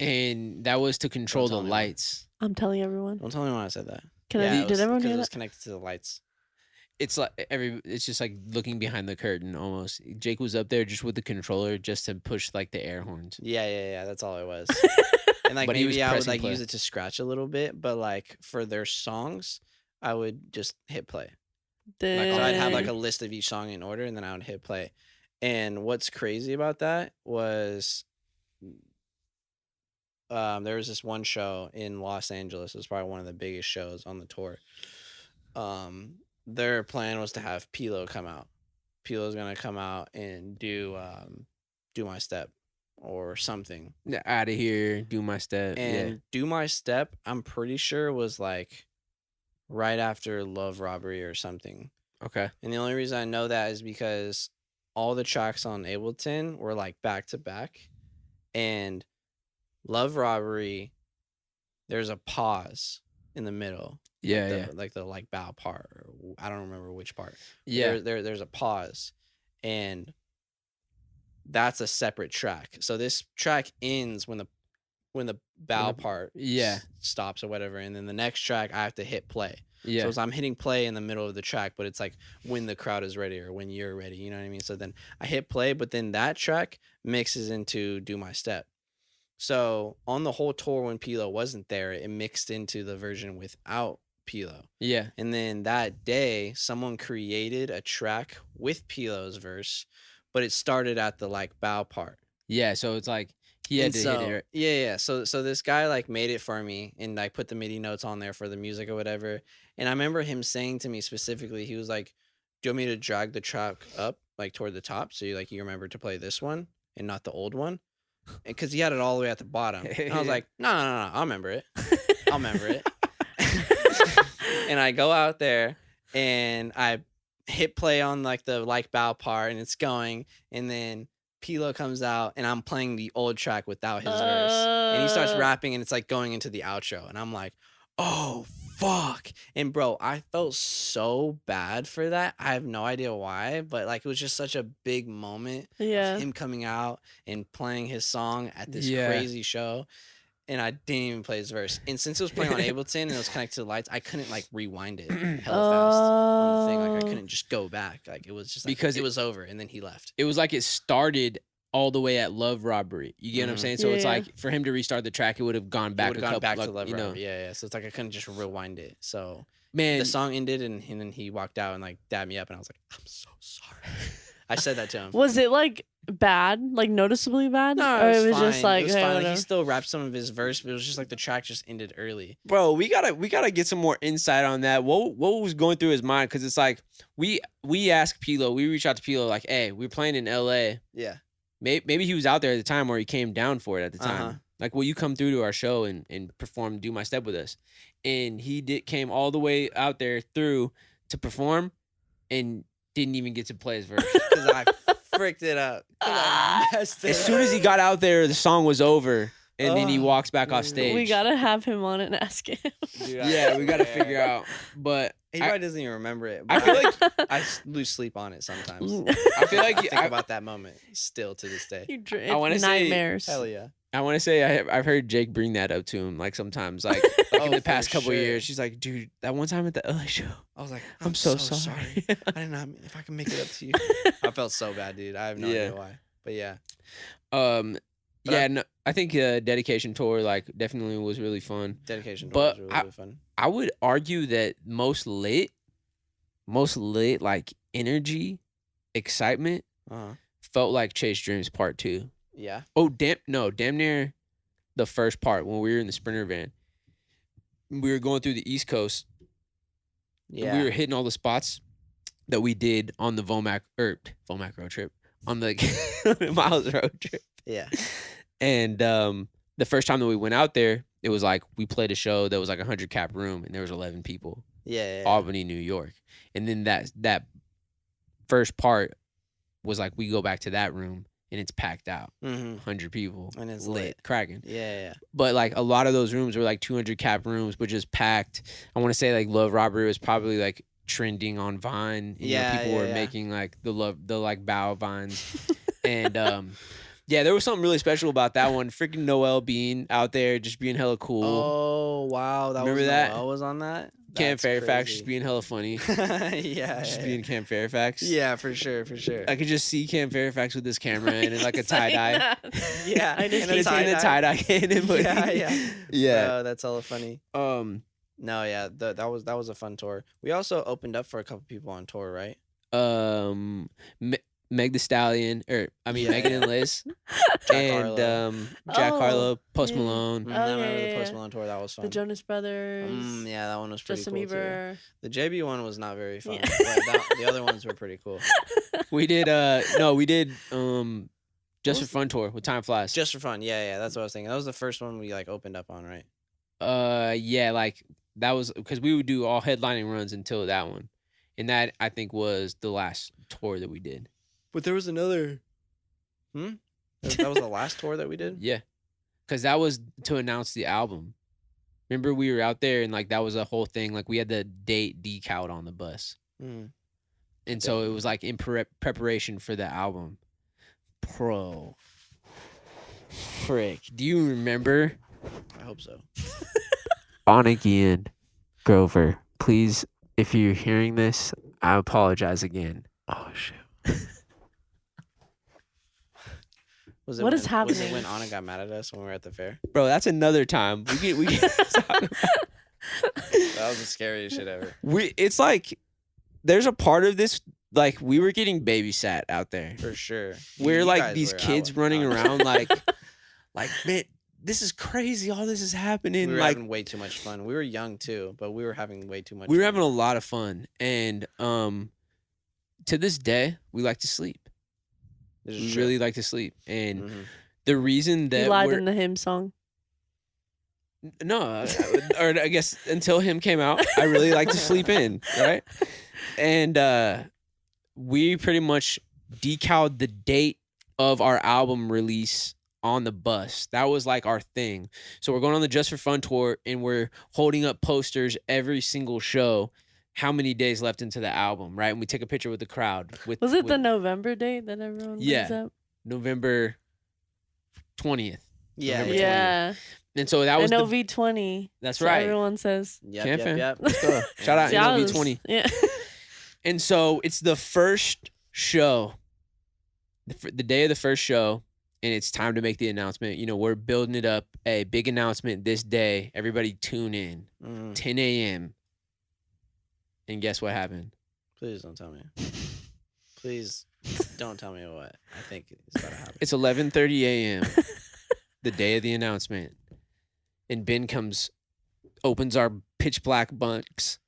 And that was to control tell the me why. lights. I'm telling everyone. Don't tell me when I said that. Can Yeah, I? it Did was everyone because hear it was that? connected to the lights. It's like it's just like looking behind the curtain almost. Jake was up there just with the controller just to push like the air horns. Yeah. That's all it was. And like But he was maybe I would pressing like play. use it to scratch a little bit, but like for their songs, I would just hit play. So I'd have like a Dang. list of each song in order, and then I would hit play. And what's crazy about that was, there was this one show in Los Angeles. It was probably one of the biggest shows on the tour. Their plan was to have Pilo come out. Pilo's gonna come out and do my step or something. Out of here, do my step. And do my step, I'm pretty sure was like right after Love Robbery or something. Yeah. Okay. And the only reason I know that is because all the tracks on Ableton were like back to back. And Love Robbery, there's a pause in the middle. Yeah. Like the like bow part. Or I don't remember which part. Yeah. There's a pause. And that's a separate track. So this track ends when the bow part yeah. stops or whatever. And then the next track I have to hit play. Yeah. So it's, I'm hitting play in the middle of the track, but it's like when the crowd is ready or when you're ready. You know what I mean? So then I hit play, but then that track mixes into Do My Step. So on the whole tour when Pilo wasn't there, it mixed into the version without Pilo. Yeah. And then that day, someone created a track with Pilo's verse, but it started at the like bow part. Yeah. So it's like he had And to so, hit it. Yeah. So this guy like made it for me and like put the MIDI notes on there for the music or whatever. And I remember him saying to me specifically, he was like, do you want me to drag the track up like toward the top so you remember to play this one and not the old one? Because he had it all the way at the bottom. And I was like, no, I'll remember it. I'll remember it. And I go out there and I hit play on like the like bow part and it's going, and then Pilo comes out and I'm playing the old track without his verse, and he starts rapping and it's like going into the outro, and I'm like, oh fuck. And bro, I felt so bad for that. I have no idea why, but like it was just such a big moment of him coming out and playing his song at this crazy show. And I didn't even play his verse. And since it was playing on Ableton and it was connected to the lights, I couldn't like rewind it hella fast on the thing. Like I couldn't just go back. Like it was just like, because it was over and then he left. It was like it started all the way at Love Robbery. You get what I'm saying? So it's like for him to restart the track, it would have gone back. To Love Robbery. Yeah. So it's like I couldn't just rewind it. So man, the song ended and then he walked out and like dabbed me up and I was like, I'm so sorry. I said that to him. Was it like bad, like noticeably bad? No, or it was fine. Just like, it was fine. Like, he still rapped some of his verse, but it was just like the track just ended early. Bro, we gotta get some more insight on that. What was going through his mind? Because it's like we asked Pilo, we reached out to Pilo like, hey, we're playing in LA. Yeah. Maybe he was out there at the time, or he came down for it at the time. Like, will you come through to our show and perform Do My Step with us? And he came all the way out there through to perform and didn't even get to play his verse. Because I fricked it up. As soon as he got out there, the song was over. And then he walks back off stage. We gotta have him on and ask him. Dude, we gotta figure out. But he probably doesn't even remember it. I feel like I lose sleep on it sometimes. I feel like I think about that moment still to this day. I want to say nightmares. Hell yeah. I want to say I've heard Jake bring that up to him like sometimes, like in the past couple of years. She's like, dude, that one time at the LA show, I was like, I'm so sorry. I didn't know if I can make it up to you. I felt so bad, dude. I have no idea why, but yeah. I think Dedication tour like definitely was really fun. Dedication tour was really fun. I would argue that most lit like energy, excitement felt like Chase Dreams Part 2. Yeah. Oh damn near the first part when we were in the Sprinter van. We were going through the East Coast. Yeah. We were hitting all the spots that we did on the Vomac road trip, on the Miles road trip. Yeah. And the first time that we went out there, it was like we played a show that was like 100 cap room and there was 11 people. Yeah. Albany, New York. And then that first part was like we go back to that room and it's packed out. 100 people. And it's lit. Cracking. Yeah. But like a lot of those rooms were like 200 cap rooms, but just packed. I want to say like Love Robbery was probably like trending on Vine. People were making like the like bow vines. And there was something really special about that one. Freaking Noel being out there just being hella cool. Oh wow. Remember that? Noel was on that? Cam Fairfax just being hella funny. Yeah. Just being Cam Fairfax. Yeah, for sure. I could just see Cam Fairfax with this camera and like a tie-dye. Yeah. I just keep seeing the tie-dye cannon. Yeah. Oh, that's hella funny. No, yeah, that was a fun tour. We also opened up for a couple people on tour, right? Meg the Stallion, Megan and Liz, and Jack Harlow, Post Malone. I remember the Post Malone tour. That was fun. The Jonas Brothers. Yeah, that one was pretty Justin cool Bieber. too. The JB one was not very fun. Yeah. But the other ones were pretty cool. We did Just for Fun tour with Time Flies. Just for Fun, yeah, that's what I was thinking. That was the first one we like opened up on, right? Like that was because we would do all headlining runs until that one, and that I think was the last tour that we did. But there was another. That was the last tour that we did? Yeah. Because that was to announce the album. Remember we were out there and like that was a whole thing. Like we had the date decaled on the bus. And so it was like in preparation for the album. Frick. Do you remember? I hope so. On again, Grover. Please, if you're hearing this, I apologize again. Oh, shit. What is happening? Was it when Anna got mad at us when we were at the fair? Bro, that's another time. We can talk about. That was the scariest shit ever. It's like there's a part of this like we were getting babysat out there. For sure. We're like these kids running around like man, this is crazy. All this is happening. We were like having way too much fun. We were young too, but we were having way too much We were fun. having a lot of fun. And to this day, we like to sleep. This is We true. really like to sleep. And Mhm. the reason You that lied we're in the hymn song. no, or I guess until him came out, I really like to sleep in, right? And we pretty much decaled the date of our album release on the bus. That was like our thing. So we're going on the Just for Fun tour and we're holding up posters every single show. How many days left into the album, right? And we take a picture with the crowd. Was it the November date that everyone brings Yeah. up? November 20th. Yeah, November yeah. 20th. Yeah. And so that was the NOV20. That's so right. Everyone says. Yep, Can't yep, fan. yep. Let's go. Shout out See, I was- NOV20. Yeah. And so it's the first show, the day of the first show, and it's time to make the announcement. You know, we're building it up. A big announcement this day. Everybody tune in. Mm, 10 a.m. And guess what happened? please don't tell me. Please don't tell me what I think is about to happen. It's 11:30 a.m. the day of the announcement. And Ben opens our pitch black bunks.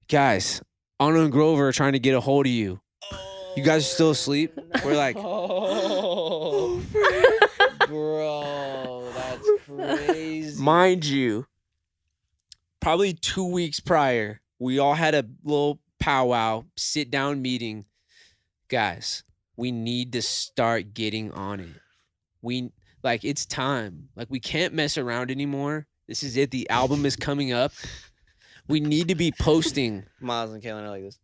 Guys, Anna and Grover are trying to get a hold of you. You guys are still asleep? We're like, oh, bro, that's crazy. mind you, probably 2 weeks prior, we all had a little powwow, sit down meeting. Guys, we need to start getting on it. It's time. Like, we can't mess around anymore. This is it. The album is coming up. We need to be posting. Miles and Kaylin are like this.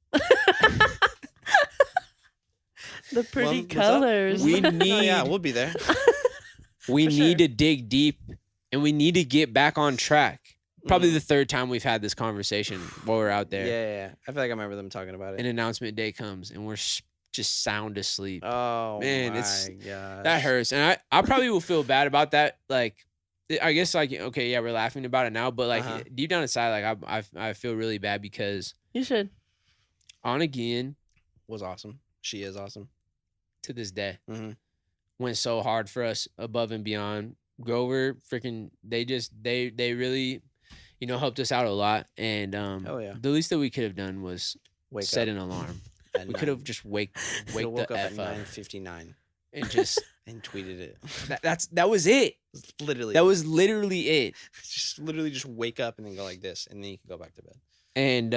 The pretty Well, what's up? colors. We Oh, need yeah, we'll be there. we For need sure. to dig deep and we need to get back on track. Probably Mm. the third time we've had this conversation while we're out there. Yeah. I feel like I remember them talking about it. And announcement day comes and we're just sound asleep. Oh, Man, my it's- gosh. That hurts. And I probably will feel bad about that. Like, I guess, like, okay, yeah, we're laughing about it now, but like Uh-huh. deep down inside, like I feel really bad because You should. On Again Was awesome. She is awesome. to this day Mm-hmm. went so hard for us above and beyond. Grover, freaking, they really, helped us out a lot. And Hell yeah. the least that we could have done was Wake set up. an alarm. at We could have just wake woke the up at f up 9:59 and just and tweeted it. that was it. Literally. That was literally it. just literally just wake up and then go like this, and then you can go back to bed. And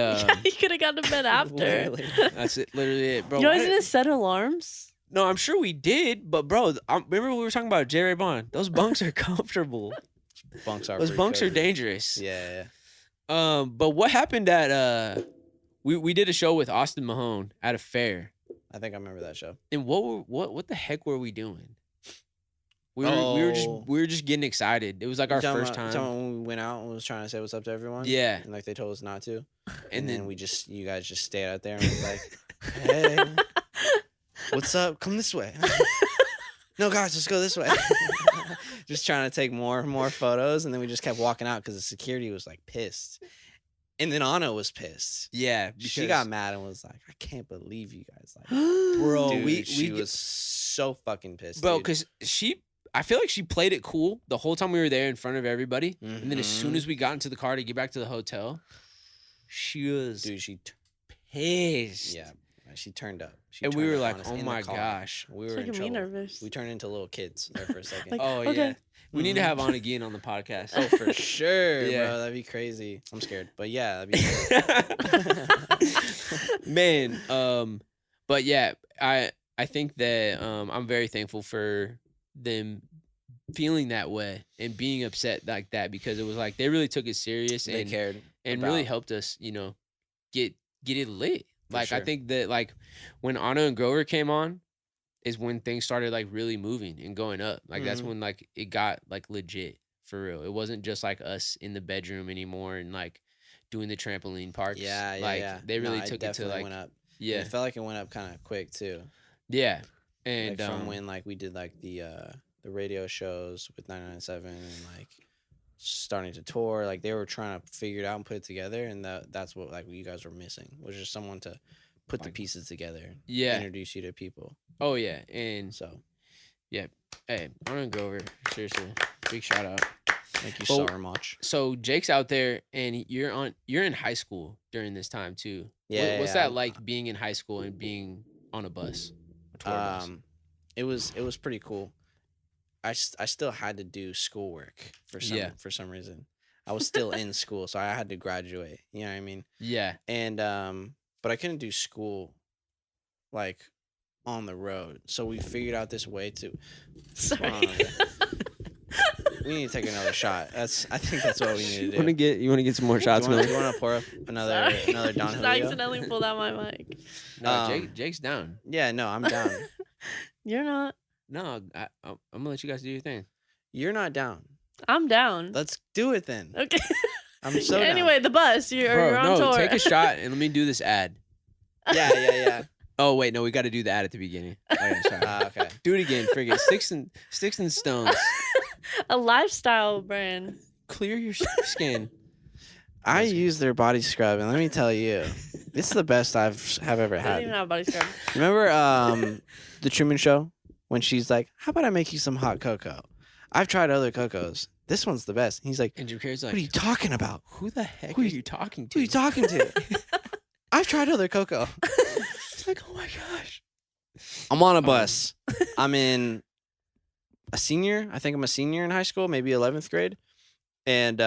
you could have gone to bed after. Literally. that's it, literally it, bro. You guys Why- didn't set alarms? No, I'm sure we did, but bro, remember we were talking about J. Ray Bond. Those bunks are comfortable. Bunks are Those pretty bunks are crazy. dangerous. Yeah. But what happened at we did a show with Austin Mahone at a fair. I think I remember that show. And what the heck were we doing? We Oh. were just getting excited. It was like our You talking first about- time. talking about when we went out and was trying to say what's up to everyone. Yeah. And like they told us not to. And then then you guys just stayed out there and was like, hey, what's up? Come this way. No, guys, let's go this way. Just trying to take more photos. And then we just kept walking out because the security was like pissed. And then Anna was pissed. yeah, She because- got mad and was like, I can't believe you guys. Like, Bro, dude, we she was so fucking pissed. bro, dude. because I feel like she played it cool the whole time we were there in front of everybody. And then as soon Mhm. as we got into the car to get back to the hotel, she was Dude, she pissed. yeah, she turned up. She And we turned were up like, on us oh in the my car. gosh. We It's were in making me trouble. nervous. We turned into little kids there for a second. Like, Oh, okay. yeah. We need to Mhm. have On Again on the podcast. Oh, for sure, Yeah. bro. That'd be crazy. I'm scared, but yeah, that'd be. Sick. Man, but yeah, I think that I'm very thankful for them feeling that way and being upset like that because it was like they really took it serious They and cared really about- helped us, get it lit. For Like I sure. think that like when Anna and Grover came on is when things started like really moving and going up. Like that's Mhm. when like it got like legit for real. It wasn't just like us in the bedroom anymore and like doing the trampoline parks. Yeah, like yeah. they really No, took it to definitely like went up. yeah, It felt like it went up kind of quick too. yeah. And Like from when like we did like the radio shows with 997 and like starting to tour, like they were trying to figure it out and put it together, and that's what like you guys were missing was just someone to put the Like- pieces together, yeah. introduce you to people. Oh yeah. And So hey, Anna and Grover, seriously, big shout out. thank you Well, so much. So Jake's out there and you're in high school during this time too. Yeah. What's yeah, that like being in high school and being on a bus? A tour bus? It was pretty cool. I still had to do schoolwork for some reason. I was still in school, so I had to graduate. You know what I mean? Yeah. And but I couldn't do school like on the road. So we figured out this way to. Sorry. We need to take another shot. I think that's what we need to do. You want to get some more shots, You man? want to pour up another Don Just Julio? accidentally pulled out my mic. No, Jake's down. Yeah, no, I'm down. You're not. No, I'm gonna let you guys do your thing. You're not down. I'm down. Let's do it then. Okay. I'm so Anyway, the bus. You're on tour. Take a shot and let me do this ad. down. Yeah. Oh wait, no, we got to do the ad at the beginning. Okay, sorry. Okay. Do it again, friggin' sticks and stones. A lifestyle brand. Clear your skin. I use their body scrub, and let me tell you, it's the best have ever I don't even had. have body scrub. Remember the Truman Show when she's like, "How about I make you some hot cocoa? I've tried other cocos. This one's the best." And he's like, And Jim Carrey's like, "What are you talking about? who the heck Who are you- you talking Who to? are you talking to? I've tried other cocoa." It's like, oh my gosh. I'm on a bus. I'm in a senior. I think I'm a senior in high school, maybe 11th grade. And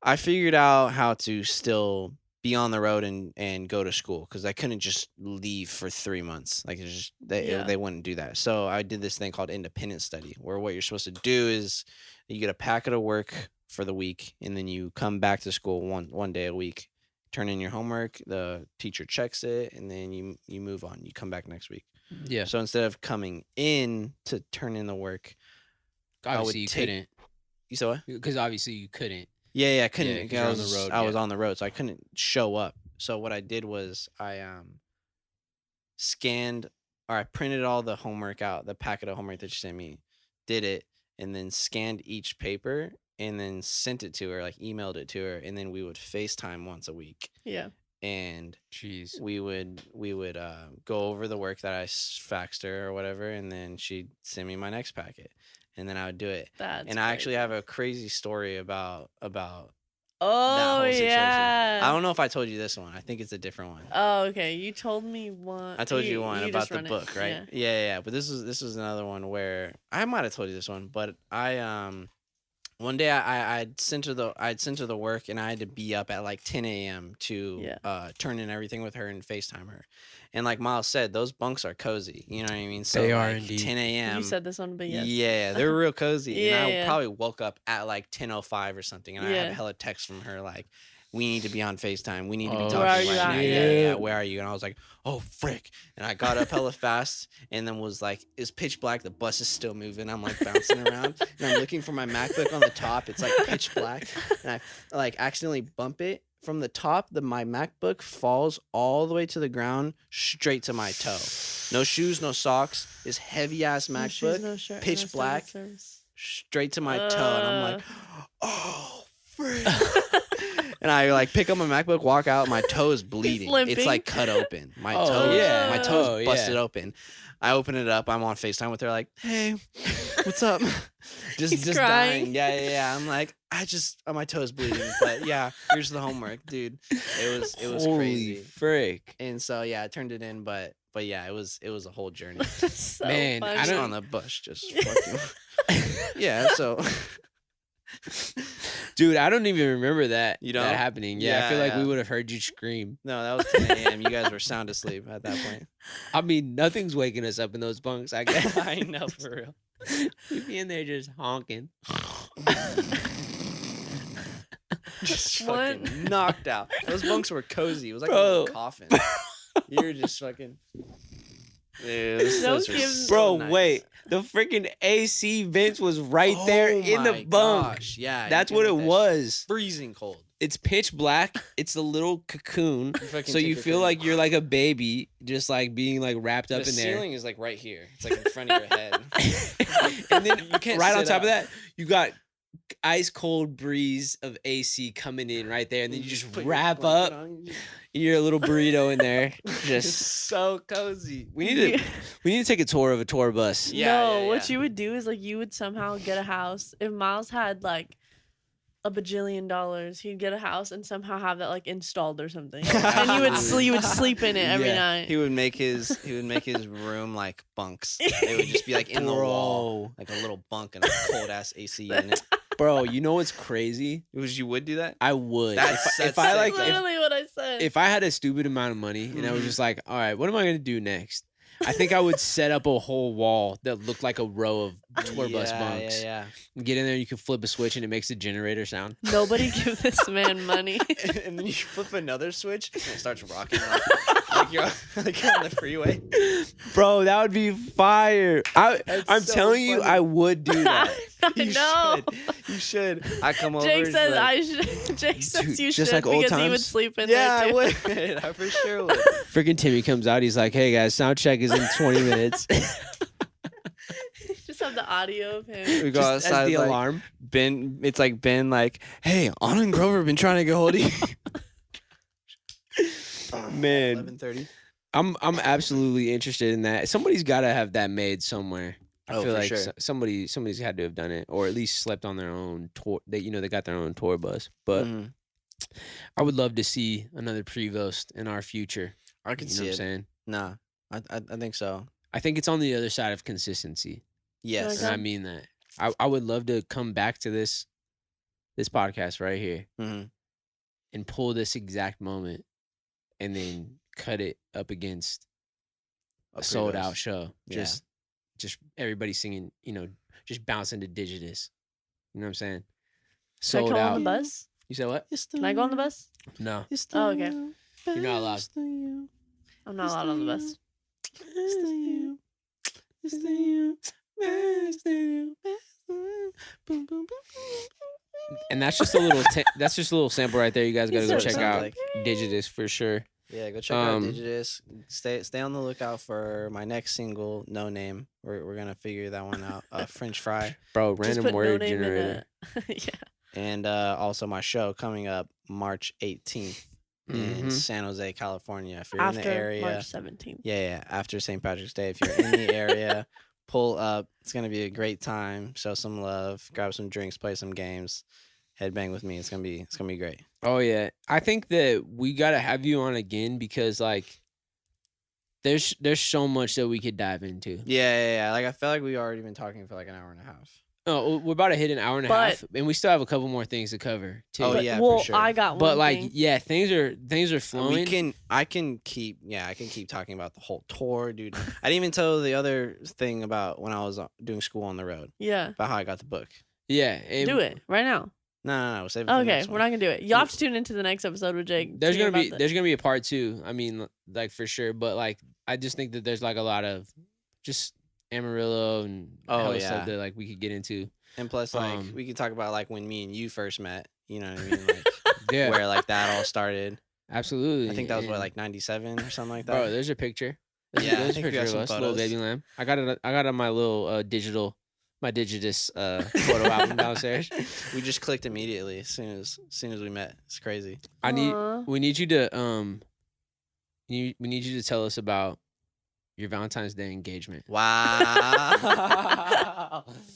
I figured out how to still be on the road and go to school because I couldn't just leave for 3 months. Like it's just they wouldn't do that. So I did this thing called independent study, where what you're supposed to do is you get a packet of work for the week, and then you come back to school one day a week, turn in your homework, the teacher checks it, and then you move on. You come back next week. Yeah. So instead of coming in to turn in the work, Obviously you take- couldn't. you saw what? Because obviously you couldn't. Yeah, I couldn't. 'cause you're on the road, I was yeah. on the road, so I couldn't show up. So what I did was I scanned or I printed all the homework out, the packet of homework that you sent me, did it, and then scanned each paper and then sent it to her, like emailed it to her, and then we would FaceTime once a week, Yeah. and Jeez. we would go over the work that I faxed her or whatever, and then she'd send me my next packet, and then I would do it. That's And I actually crazy. have a crazy story about Oh, whole situation. yeah. I don't know if I told you this one. I think it's a different one. Oh, okay. You told me one. I told you one about just the run it. book, right? Yeah. But this was another one where I might have told you this one, but I one day I'd sent her the work, and I had to be up at like 10 a.m. to turn in everything with her and FaceTime her. And like Miles said, those bunks are cozy. You know what I mean? So They are like indeed. 10 a.m. You said this one, but yes. Yeah, they're real cozy. And I Yeah. probably woke up at like 10:05 or something, and I Yeah. had hella text from her like, "We need to be on FaceTime. We need to be Oh, talking Where are right you now. at? Yeah, where are you?" And I was like, "Oh, frick!" And I got up hella fast, and then was like, "It's pitch black. The bus is still moving. I'm like bouncing around, and I'm looking for my MacBook on the top. It's like pitch black, and I like accidentally bump it." From the top, my MacBook falls all the way to the ground, straight to my toe. No shoes, no socks. This heavy ass No shoes, MacBook, no shirt, pitch no black, service. straight to my toe, and I'm like, "Oh, frick!" And I like pick up my MacBook, walk out. My toe is bleeding. It's limping. like cut open. My Oh, toe, yeah. my toe's Oh, yeah. busted open. I open it up. I'm on FaceTime with her, like, "Hey, what's up?" He's just crying. dying. Yeah. I'm like, my toe's bleeding, but yeah, here's the homework, dude. It was Holy crazy. frick. And so yeah, I turned it in, but yeah, it was a whole journey. So Man, funny. I Just don't- on the bus, just fucking. Yeah, so Dude, I don't even remember that. You that don't? happening. Yeah, I feel like we Yeah. would have heard you scream. no, that was 10 a.m. You guys were sound asleep at that point. I mean, nothing's waking us up in those bunks. I guess. I know, for real. We'd be in there just honking. Just One- fucking knocked out. Those bunks were cozy. It was like a Bro. little coffin. You were just fucking. Dude, those Don't were give- so Bro, nice. wait. The freaking AC vents was right there Oh in the my bunk. gosh, yeah, That's you what can it get that was. freezing cold. It's pitch black. It's a little cocoon. fucking So take you a feel cocoon. like you're like a baby, just like being like wrapped up The in there. ceiling is like right here. It's like in front of your head. And then You can't right on sit top of up. that, you got ice cold breeze of AC coming in right there, and then you just put your wrap blanket up on, you just- your little burrito in there. It's Just so cozy. we need to take a tour of a tour bus. Yeah, no, yeah, what yeah. you would do is like you would somehow get a house. If Miles had like a bajillion dollars, he'd get a house and somehow have that like installed or something. And you would sleep in it every night. He would make his room like bunks. It would just be like in the wall, like a little bunk and a cold ass AC unit. Bro, you know what's crazy? You would do that? I would. That's if I like, literally what I said. if I had a stupid amount of money and I was just like, all right, what am I gonna do next? I think I would set up a whole wall that looked like a row of tour bus bunks. Yeah. Get in there, you can flip a switch and it makes the generator sound. Nobody give this man money. And then you flip another switch and it starts rocking like you're on the freeway. Bro, that would be fire. I'm so telling you, funny. I would do that. You should. I come over. Jake and says like, I should. Jake says Dude, you just should like old because he would times? sleep in yeah, there I too. would. I for sure would. Freaking Timmy comes out. He's like, hey guys, sound check is in 20 minutes. Just have the audio of him. We go Just outside. as the like, alarm. It's like Ben, like, hey, Anna and Grover have been trying to get hold of you. Man, 11:30. I'm absolutely interested in that. Somebody's got to have that made somewhere. I Oh, feel for like sure. somebody's had to have done it, or at least slept on their own tour. They got their own tour bus. But Mhm. I would love to see another Prevost in our future. I could You know see what I'm it. saying? Nah, I think so. I think it's on the other side of consistency, Yes. and I mean that. I would love to come back to this podcast right here Mhm. and pull this exact moment, and then cut it up against a sold out show. Yeah. Just everybody singing, just bouncing to Digitus. You know what I'm saying? Can I Sold go out. on the bus? You said what? Can I go on the bus? No. Oh, okay. You're not allowed. I'm not allowed on the bus. And that's just a little that's just a little sample right there. You guys got to go That's check what it out sounds Digitus for sure. Yeah, go check out Um, Digitus. Stay on the lookout for my next single, No Name. We're gonna figure that one out. French Fry. Bro, Just random put no word name in generator. it. Yeah. And also my show coming up March 18th in Mhm. San Jose, California. If you're After in the area, March 17th. yeah, after St. Patrick's Day. If you're in the area, pull up. It's gonna be a great time. Show some love, grab some drinks, play some games, headbang with me. It's gonna be great. Oh yeah, I think that we gotta have you on again because like, there's so much that we could dive into. Yeah. Like I feel like we already been talking for like an hour and a half. Oh, we're about to hit an hour and a But- half, and we still have a couple more things to cover too. Oh, But, yeah, for well, sure. I got one But like, thing. yeah, things are flowing. I can keep talking about the whole tour, dude. I didn't even tell the other thing about when I was doing school on the road Yeah. about how I got the book. Yeah, and Do it right now. No, we'll save it for the Okay, next we're one. not gonna do it. You'll have to tune into the next episode with Jake. There's to hear gonna be about there's gonna be a part 2. I mean, like for sure. But like, I just think that there's like a lot of just Amarillo and hella yeah. stuff that like we could get into. And plus, like Um, we could talk about like when me and you first met. You know what I mean? Like Yeah, where like that all started. absolutely. I think that was what And, like 97 or something like that. bro. There's a picture. There's, Yeah, I there's a think we picture got of some us, little photos. baby lamb. I got it on my little my Digitus photo album downstairs. We just clicked immediately as soon as we met. It's crazy. Aw. We need you to we need you to tell us about your Valentine's Day engagement. Wow.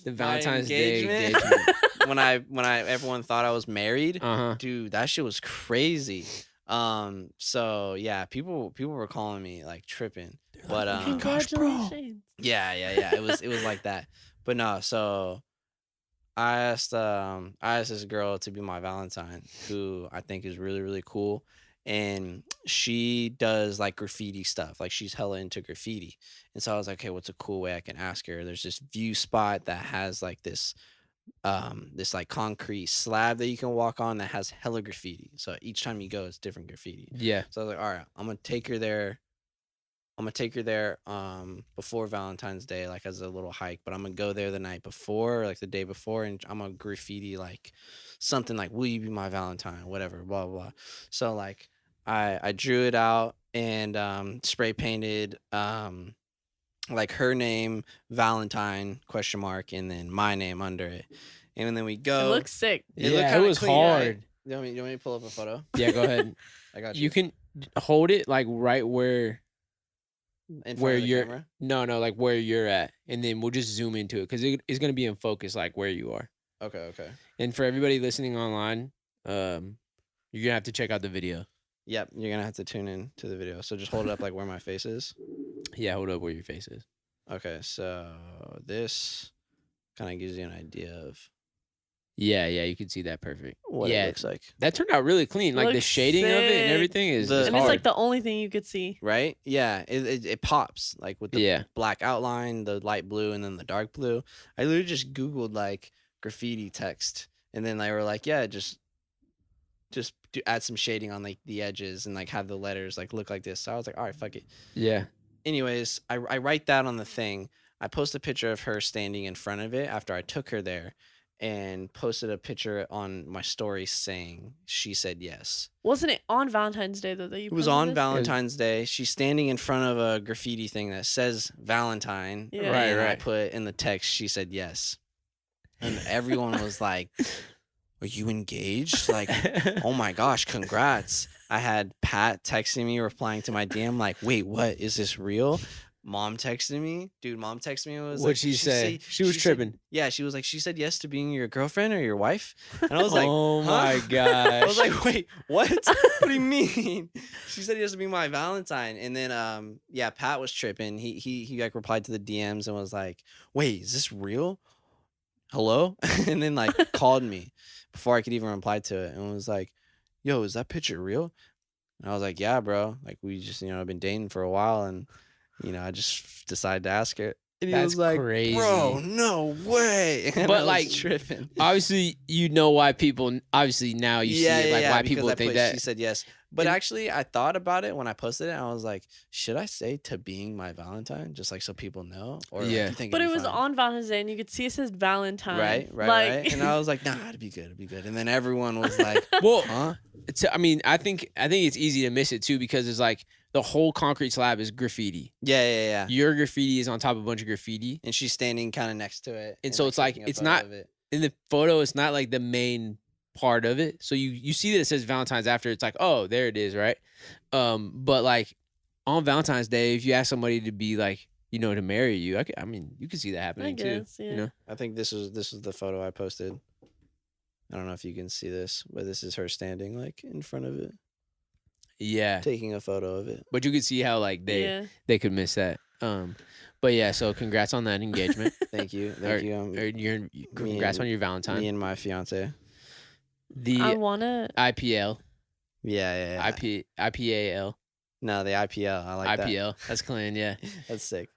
The My Valentine's Day engagement? engagement. when I everyone thought I was married. Uh-huh. Dude, that shit was crazy. So yeah, people were calling me like tripping. But "Oh my gosh, bro." Congratulations. yeah. It was like that. But no, so I asked this girl to be my Valentine, who I think is really, really cool. And she does like graffiti stuff. Like she's hella into graffiti. And so I was like, hey, what's a cool way I can ask her? There's this view spot that has like this like concrete slab that you can walk on that has hella graffiti. So each time you go, it's different graffiti. Yeah. So I was like, all right, I'm gonna take her there before Valentine's Day, like as a little hike, but I'm gonna go there the night before, like the day before, and I'm gonna graffiti like something like, will you be my Valentine, whatever, blah blah blah. So like I drew it out and spray painted like her name, Valentine question mark, and then my name under it. And then we It go. looks sick. It looked Yeah, it kinda was clean, right? hard. You want me to pull up a photo? Yeah, go ahead. I got you. You can hold it like right where In front where of the you're camera? no like where you're at, and then we'll just zoom into it because it's gonna be in focus like where you are. Okay. And for everybody listening online, you're gonna have to check out the video. Yep, you're gonna have to tune in to the video. So just hold it up like where my face is. Yeah, hold up where your face is. Okay, so this kind of gives you an idea of Yeah, you can see that perfect. what yeah, it looks like. that turned out really clean. Like the Looks shading of it and sick. everything is The- And hard. it's like the only thing you could see. Right? Yeah, it pops like with the Yeah. black outline, the light blue, and then the dark blue. I literally just Googled like graffiti text, and then they were like, yeah, just add some shading on like the edges and like have the letters like look like this. So I was like, all right, fuck it. Yeah. Anyways, I write that on the thing. I post a picture of her standing in front of it after I took her there, and posted a picture on my story saying she said yes. Wasn't it on Valentine's Day though that you It was posted on this? Valentine's Day. She's standing in front of a graffiti thing that says Valentine. Yeah. And I Right. put in the text, she said yes. And everyone was like, are you engaged? Like, oh my gosh, congrats. I had Pat texting me, replying to my DM, like, wait, what? Is this real? Mom texted me. Dude, mom texted me. And was What'd like, she say? She was said- tripping. yeah, she was like, she said yes to being your girlfriend or your wife. And I was like, oh huh? my gosh. I was like, wait, what? What do you mean? She said he has to be my Valentine. And then yeah, Pat was tripping. He like replied to the DMs and was like, wait, is this real? Hello? And then like called me before I could even reply to it and was like, yo, is that picture real? And I was like, yeah, bro. Like we just, been dating for a while, and I just decided to ask her. And he That's was like, crazy. bro, no way. And But, I was like, tripping. Obviously, you know why people. Obviously, now you see it, like why because people I think put, that. she said yes. But And- actually, I thought about it when I posted it. I was like, should I say to being my Valentine, just like so people know? Or Yeah. like, you think But it it'd be was fine? on Valentine's Day and you could see it says Valentine. Right. Like, And I was like, nah, it'd be good. And then everyone was like, Well, huh? I mean, I think it's easy to miss it too because it's like the whole concrete slab is graffiti. Yeah. Your graffiti is on top of a bunch of graffiti. And she's standing kind of next to it. And so it's like, taking a it's photo not- of it. In the photo, it's not like the main part of it. So you see that it says Valentine's after. It's like, oh, there it is, right? But like on Valentine's Day, if you ask somebody to be like, to marry you, I mean, you can see that I happening too. guess, yeah. You know? I think this is the photo I posted. I don't know if you can see this, but this is her standing like in front of it, Yeah. taking a photo of it. But you could see how like yeah. they could miss that. But yeah, so congrats on that engagement. Thank you. Or- Thank you. or congrats on your Me Valentine. and my fiance. The I wanna. IPL, Yeah. IPAL, No, the IPL. I like IPL. That's clean. Yeah. that. That's sick.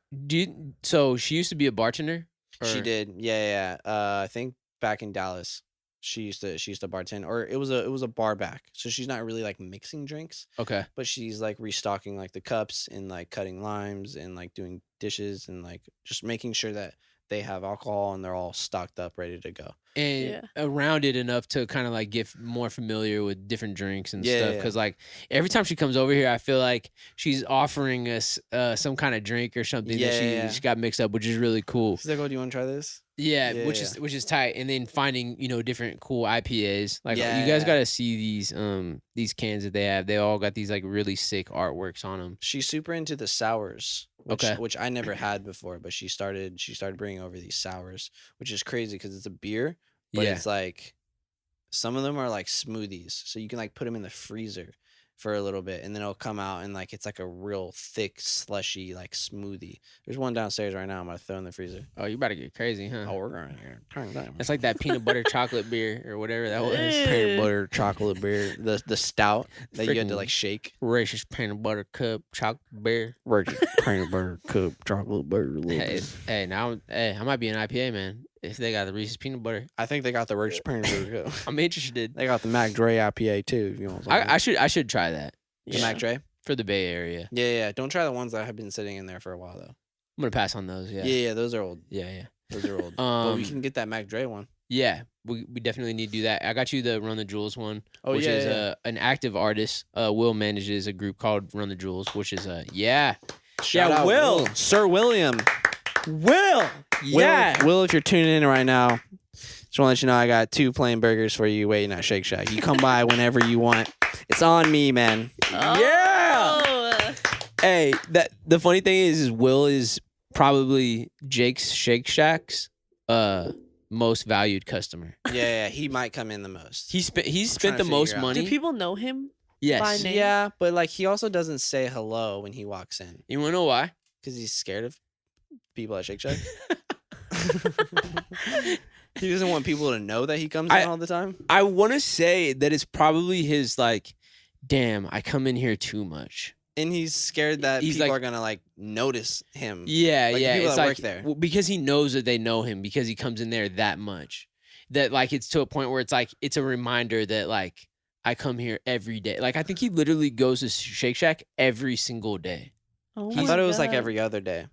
So she used to be a bartender. She Or- did. Yeah. I think back in Dallas, she used to bartend, or it was a bar back. So she's not really like mixing drinks, Okay. but she's like restocking like the cups and like cutting limes and like doing dishes and like just making sure that they have alcohol and they're all stocked up, ready to go. And Yeah. around it enough to kind of like get more familiar with different drinks and Yeah, stuff. yeah. Because like every time she comes over here, I feel like she's offering us some kind of drink or something that Yeah. she got mixed up, which is really cool. She's like, "Oh, do you want to try this?" Yeah, Yeah, which yeah. is tight. And then finding different cool IPAs. Like Yeah, you guys yeah. got to see these cans that they have. They all got these like really sick artworks on them. She's super into the sours, Okay. which I never had before, but she started bringing over these sours, which is crazy because it's a beer, but Yeah. it's like some of them are like smoothies, so you can like put them in the freezer for a little bit, and then it'll come out and like it's like a real thick, slushy like smoothie. There's one downstairs right now. I'm gonna throw in the freezer. Oh, you about to get crazy, huh? Oh, we're gonna turn that. It's like that peanut butter chocolate beer or whatever that was. Eh. peanut butter chocolate beer, the stout that you had to Freaking- like shake. Racist peanut butter cup chocolate beer. Peanut butter cup chocolate beer. Hey, now, I might be an IPA man if they got the Reese's peanut butter. I think they got the Reese's peanut butter cup. I'm interested. They got the Mac Dre IPA too. If you want something. I should try that the Yeah. Mac Dre. for the Bay Area. Yeah. Don't try the ones that have been sitting in there for a while though. I'm gonna pass on those. Yeah, Yeah, those are old. yeah. Those are old. But we Um, can get that Mac Dre one. Yeah, we definitely need to do that. I got you the Run the Jewels one, Oh which yeah, is yeah. an active artist. Will manages a group called Run the Jewels, which is Shout out Will. Sir William. Will. Will, if you're tuning in right now, just want to let you know I got 2 plain burgers for you waiting at Shake Shack. You come by whenever you want. It's on me, man. Yeah. Oh. Hey, the funny thing is Will is probably Jake's Shake Shack's most valued customer. Yeah, he might come in the most. He's trying spent to the most figure out. money. Do people know him? Yes. by name? Yeah, but like he also doesn't say hello when he walks in You want to know why? because he's scared of people at Shake Shack. He doesn't want people to know that he comes in all the time. I want to say that it's probably his like, damn, I come in here too much. And he's scared that He's people like- are gonna like notice him. Yeah, Like, the yeah. people It's that like work there. because he knows that they know him because he comes in there that much. That like it's to a point where it's like it's a reminder that like I come here every day. Like I think he literally goes to Shake Shack every single day. Oh I my thought it was like God. every other day,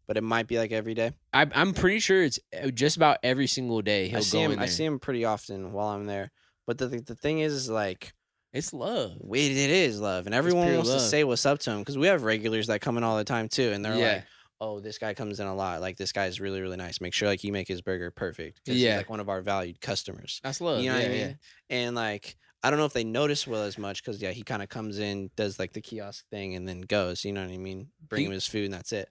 but it might be like every day. I'm pretty sure it's just about every single day he'll I see go him. in there. I see him pretty often while I'm there. But the thing is like It's love. it is love, and everyone pure wants to love. say what's up to him because we have regulars that come in all the time too, and they're Yeah. like, "Oh, this guy comes in a lot. Like this guy's really really nice. Make sure like you make his burger perfect because Yeah. he's like one of our valued customers." That's love. You know what I Yeah, mean? And like I don't know if they notice Will as much because he kind of comes in, does like the kiosk thing, and then goes. You know what I mean? Bring him his food and that's it.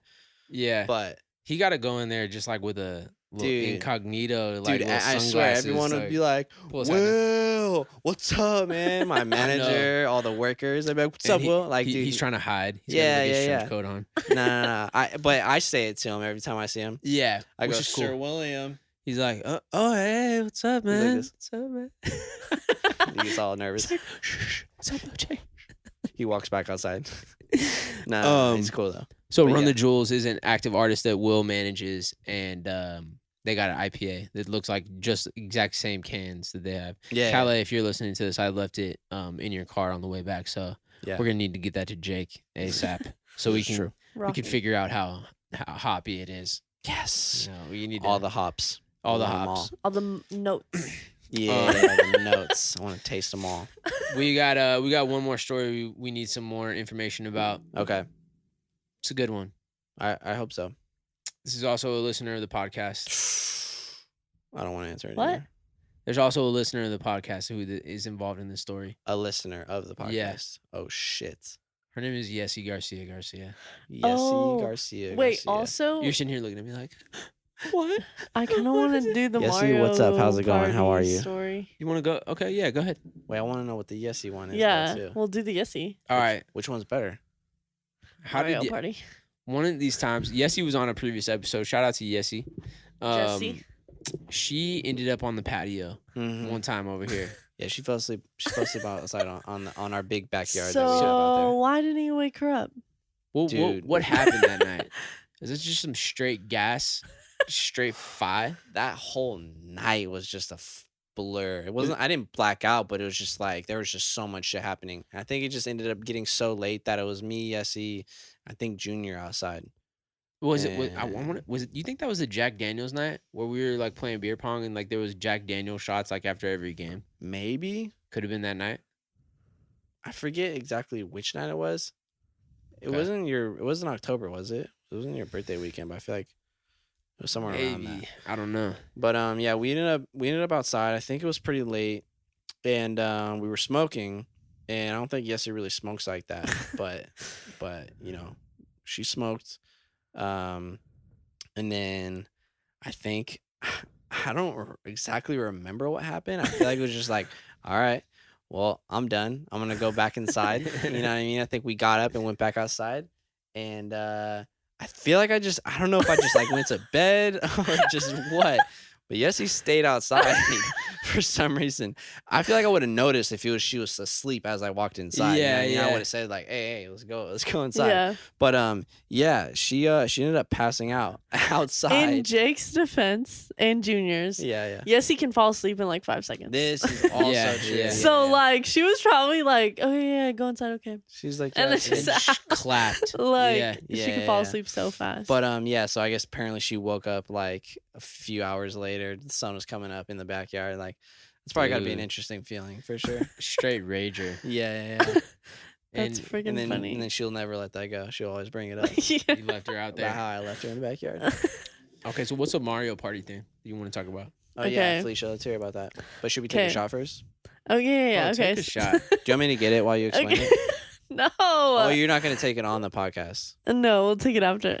Yeah. But He got to go in there just like with a little Dude. incognito, like dude, little I swear sunglasses, everyone would be like, pull his hat down. "Will, what's up, man?" My manager, all the workers, they'd be like, "What's And up, he- Will?" Like, he- dude, he's trying to hide. He's Yeah, got like his yeah, trench yeah. coat on. no. But I say it to him every time I see him. Yeah, I which go, is cool. "Sir William." He's like, oh, hey, what's up, He's like man? this. What's up, man? He gets all nervous. He's like, shh, what's up, OJ? He walks back outside. Nah, he's cool though. So But Run yeah. the Jewels is an active artist that Will manages, and they got an IPA that looks like just exact same cans that they have. Yeah, Calais, if you're listening to this, I left it in your car on the way back, so yeah. we're gonna need to get that to Jake ASAP, so we It's can true. we Rocky. can figure out how hoppy it is. Yes, You know, we need all to, the hops, all the I want 'em hops. All the notes. Yeah, the notes. I want to taste them all. We got one more story we need some more information about. Okay, It's a good one. I hope so. This is also a listener of the podcast. I don't want to answer it. What? anymore. There's also a listener of the podcast who is involved in this story. A listener of the podcast. Yeah. Oh shit. Her name is Yessie Garcia. Yessie Oh, Garcia. Wait, Garcia. also, You're sitting here looking at me like, what? I kind of want to do the Yessie, Mario. what's up? How's it going? How Party are you? Story. You want to go? Okay, yeah, go ahead. Wait, I want to know what the Yessie one is. though, Yeah, too. we'll do the Yessie. All right. Which one's better? How Mario did Party. one of these times? Yessie was on a previous episode. Shout out to Yessie. Jessie. She ended up on the patio Mhm. one time over here. Yeah, she fell asleep. She fell asleep outside on our big backyard that we have out So there. why didn't you wake her up? What Dude. happened that night? Is it just some straight gas? Straight fi? That whole night was just a blur. It wasn't. I didn't black out, but it was just like there was just so much shit happening. I think it just ended up getting so late that it was me, Yessie, I think Junior outside. Was it? I And- wonder, was it? You think that was the Jack Daniels night where we were like playing beer pong and like there was Jack Daniels shots like after every game? Maybe Could have been that night. I forget exactly which night it was. It Okay. It wasn't October, was it? It wasn't your birthday weekend, but I feel like it was somewhere around that. Maybe. I don't know. But yeah, we ended up outside. I think it was pretty late, and we were smoking. And I don't think Yessie really smokes like that, but you know, she smoked. And then I think I don't exactly remember what happened. I feel like it was just like, all right, well, I'm done. I'm gonna go back inside. You know what I mean? I think we got up and went back outside, and I feel like I don't know if I just like went to bed or just what. But yes, he stayed outside for some reason. I feel like I would have noticed if she was asleep as I walked inside. You know what I mean? Yeah. I would have said like, "Hey, let's go inside." Yeah. But yeah, she ended up passing out outside. In Jake's defense and Junior's, yeah. yes, he can fall asleep in like 5 seconds. This is also Yeah, true. yeah. So like she was probably like, oh yeah, go inside, okay. she's like, And yeah, then just yeah. Clapped. Like Yeah. she Yeah, can fall yeah. asleep so fast. But yeah, so I guess apparently she woke up like a few hours later. The sun was coming up in the backyard. Like it's probably got to be an Dude. interesting feeling for sure. Straight rager. Yeah. That's And freaking And then funny. and then she'll never let that go. She'll always bring it up yeah. you left her out about there. how I left her in the backyard. Okay, so what's a Mario Party thing you want to talk about? Oh yeah, Okay. Felicia, let's hear about that. But should we take a Okay. shot first? Oh yeah, Oh, okay. take a shot. Do you want me to get it while you explain Okay. it? No. Oh, you're not gonna take it on the podcast. No, we'll take it after.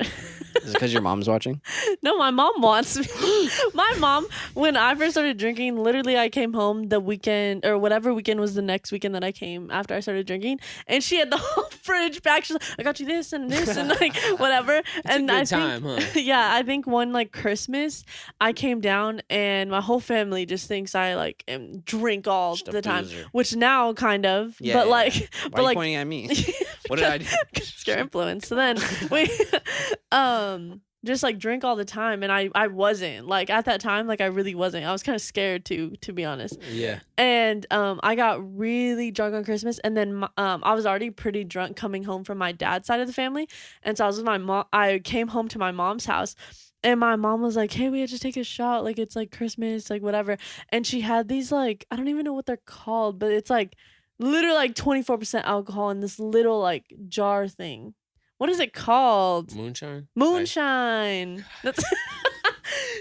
Is it because your mom's watching? No, my mom wants me. My mom, when I first started drinking, literally I came home the weekend or whatever weekend was the next weekend that I came after I started drinking, and she had the whole fridge back. She's like, I got you this and this and like whatever. And a good time, huh? Yeah, I think one like Christmas, I came down and my whole family just thinks I like drink all Just a the time, boozer. which now kind of, Yeah, but yeah, like, yeah. Why but are you like. pointing at me? What did I do? It's your influence. So then we just like drink all the time, and I wasn't like at that time, like I really wasn't. I was kind of scared to be honest. Yeah. And I got really drunk on Christmas, and then I was already pretty drunk coming home from my dad's side of the family, and so I was with my mom. I came home to my mom's house. And my mom was like, hey, we had to take a shot. Like, it's like Christmas, like whatever. And she had these like, I don't even know what they're called, but it's like literally like 24% alcohol in this little like jar thing. What is it called? Moonshine. Moonshine. That's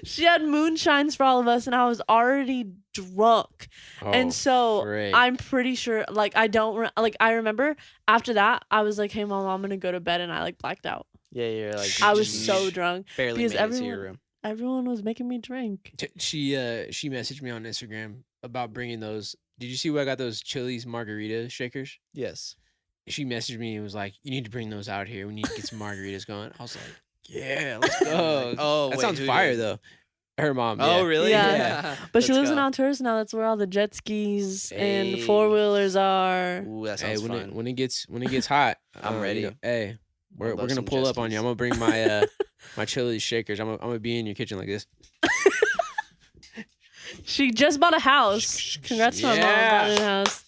she had moonshines for all of us, and I was already drunk. Oh, And so frick. I'm pretty sure, like, I remember after that, I was like, hey, mom, I'm going to go to bed, and I like blacked out. Yeah, you're like. I was just so drunk. barely because made it to your room. Everyone was making me drink. She messaged me on Instagram about bringing those. Did you see where I got those Chili's margarita shakers? Yes. She messaged me and was like, you need to bring those out here. We need to get some margaritas going. I was like, yeah, let's go. Oh, that wait, sounds who fire did? though. Her mom. Oh, yeah. really? Yeah. But she Let's lives in go. Alturas now. That's where all the jet skis and Hey. 4-wheelers are. Ooh, that Hey, sounds when fun. it gets hot, I'm ready. Hey, we're love gonna some pull jet up on you. skis. I'm gonna bring my my Chili's shakers. I'm gonna be in your kitchen like this. She just bought a house. Congrats to my mom Yeah. bought a house.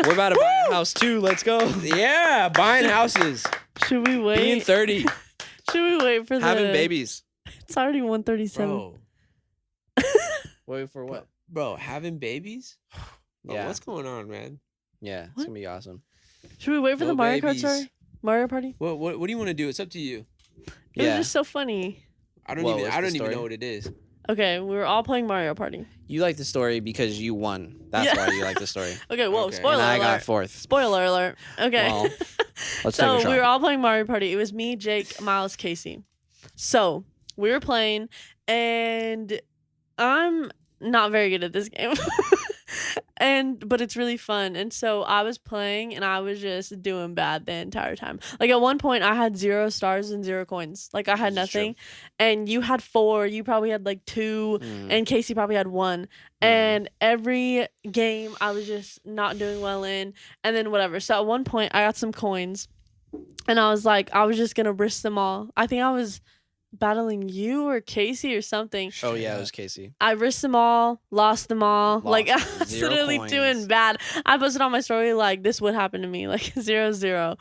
We're about to buy a house too. Let's go. Yeah, buying houses. Should we wait? Being 30, Should we wait for having babies. It's already 1:37. Bro, Wait for what? bro, having babies? Bro, Yeah. what's going on, man? Yeah, it's What? gonna be awesome. Should we wait for No the Mario Kart babies. story? Mario Party? What do you want to do? It's up to you. It Yeah. was just so funny. I don't What's even the even story? know what it is. Okay, we were all playing Mario Party. You like the story because you won. That's Yeah. why you like the story. Okay, whoa, Okay. spoiler And I alert. got fourth. Spoiler alert. Okay. Well, let's So take a shot. we were all playing Mario Party. It was me, Jake, Miles, Casey. So we were playing, and I'm not very good at this game. But it's really fun. And so I was playing, and I was just doing bad the entire time. Like at one point I had 0 stars and 0 coins. Like I had This is true. nothing. And you had 4, you probably had like 2, Mm. and Casey probably had 1. And every game I was just not doing well in, and then whatever. So at one point I got some coins, and I was like, I was just gonna risk them all. I think I was battling you or Casey or something. Oh yeah, it was Casey. I risked them all, lost them all. Like I Lost was 0 literally coins. doing bad. I posted on my story like this would happen to me, like 0-0.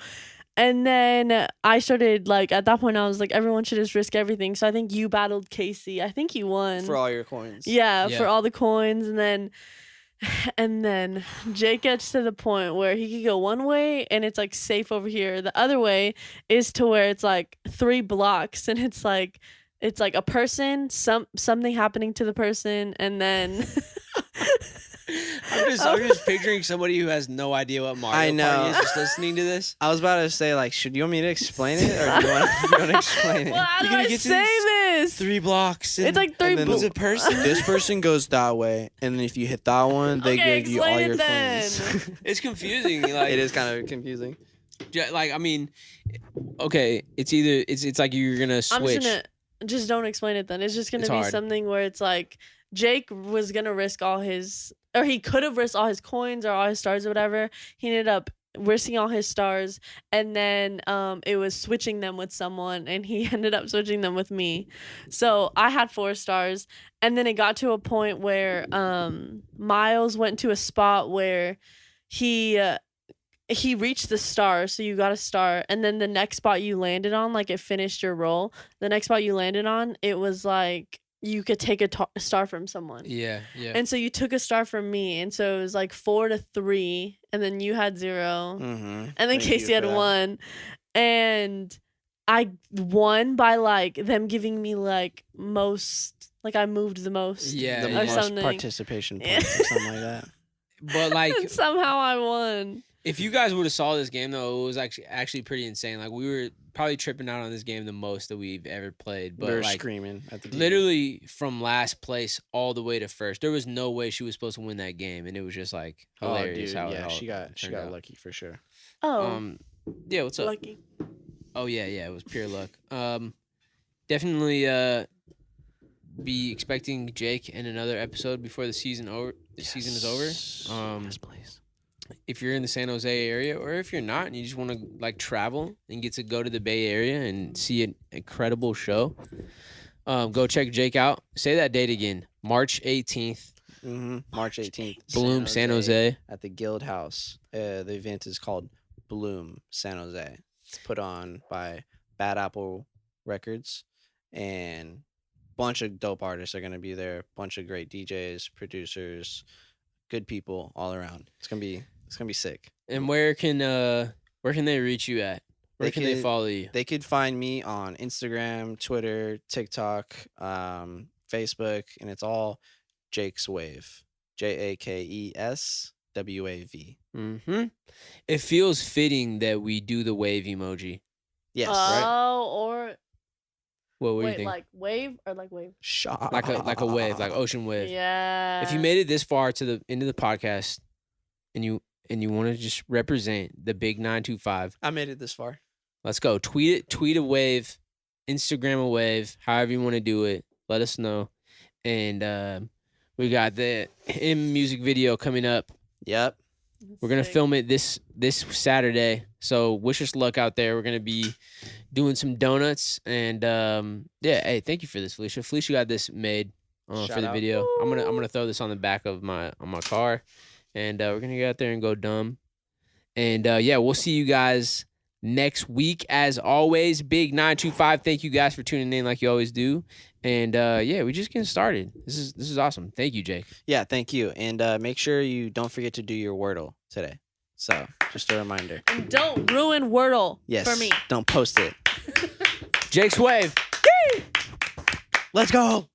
And then I started like at that point I was like everyone should just risk everything. So I think you battled Casey. I think you won. For all your coins. Yeah, Yeah. for all the coins, and then Jake gets to the point where he could go one way and it's like safe over here. The other way is to where it's like 3 blocks and it's like a person, something happening to the person, and then I'm just picturing somebody who has no idea what Mario I know. Party is just listening to this. I was about to say like, should you want me to explain it or do you want to explain it? well, how do You're gonna I get to say this this? 3 blocks. And, It's like 3 and then was blocks. a person. This person goes that way, and then if you hit that one, they Okay, give you all explain your it then. coins. It's confusing. Like It is kind of confusing. yeah, like I mean, okay, it's either it's like you're gonna I'm switch. just gonna just don't explain it then. It's just gonna It's be hard. something where it's like Jake was gonna risk all his, or he could have risked all his coins or all his stars or whatever. He ended up risking all his stars, and then it was switching them with someone, and he ended up switching them with me. So I had 4 stars, and then it got to a point where Miles went to a spot where he reached the star, so you got a star, and then the next spot you landed on, like it finished your roll. The next spot you landed on, it was like you could take a star from someone. Yeah, yeah. And so you took a star from me, and so it was like 4-3, and then you had 0, Mm-hmm. and then Thank you Casey had for that. 1, and I won by like them giving me like most, like I moved the most. Yeah, The yeah. Or most something. participation Yeah. points or something like that. But like And somehow I won. If you guys would have saw this game though, it was actually pretty insane. Like we were probably tripping out on this game the most that we've ever played. But we were like screaming at the TV. literally from last place all the way to first, there was no way she was supposed to win that game, and it was just like hilarious how it all she got turned out. lucky for sure. Oh, Yeah, what's up? lucky. Oh yeah, it was pure luck. Definitely be expecting Jake in another episode before the season is over. Yes, please. If you're in the San Jose area, or if you're not and you just want to like travel and get to go to the Bay Area and see an incredible show, go check Jake out. Say that date again. March 18th. March 18th. Bloom, San Jose. At the Guild House. The event is called Bloom, San Jose. It's put on by Bad Apple Records, and bunch of dope artists are gonna be there. Bunch of great DJs, producers, good people all around. It's gonna be sick. And where can they reach you at? Where can they follow you? They could find me on Instagram, Twitter, TikTok, Facebook, and it's all JAKESWAV. JAKESWAV. It feels fitting that we do the wave emoji. Yes. Oh, or What do you wait, think? like wave or like wave? Shot. Like a wave, like ocean wave. Yeah. If you made it this far to the end of the podcast, and you want to just represent the big 925, I made it this far. let's go. Tweet it. Tweet a wave. Instagram a wave. However you want to do it. Let us know. And we got the music video coming up. Yep. We're gonna film it this Saturday. So wish us luck out there. We're gonna be doing some donuts, and hey, thank you for this, Felicia. Felicia got this made for Shout the out. video. I'm gonna throw this on the back of my car, and we're gonna get out there and go dumb. And we'll see you guys next week as always. Big 925. Thank you guys for tuning in like you always do. And we're just getting started. This is awesome. Thank you, Jake. Yeah, thank you. And make sure you don't forget to do your Wordle today. So just a reminder. And don't ruin Wordle Yes. for me. Don't post it. JAKESWAV. Let's go.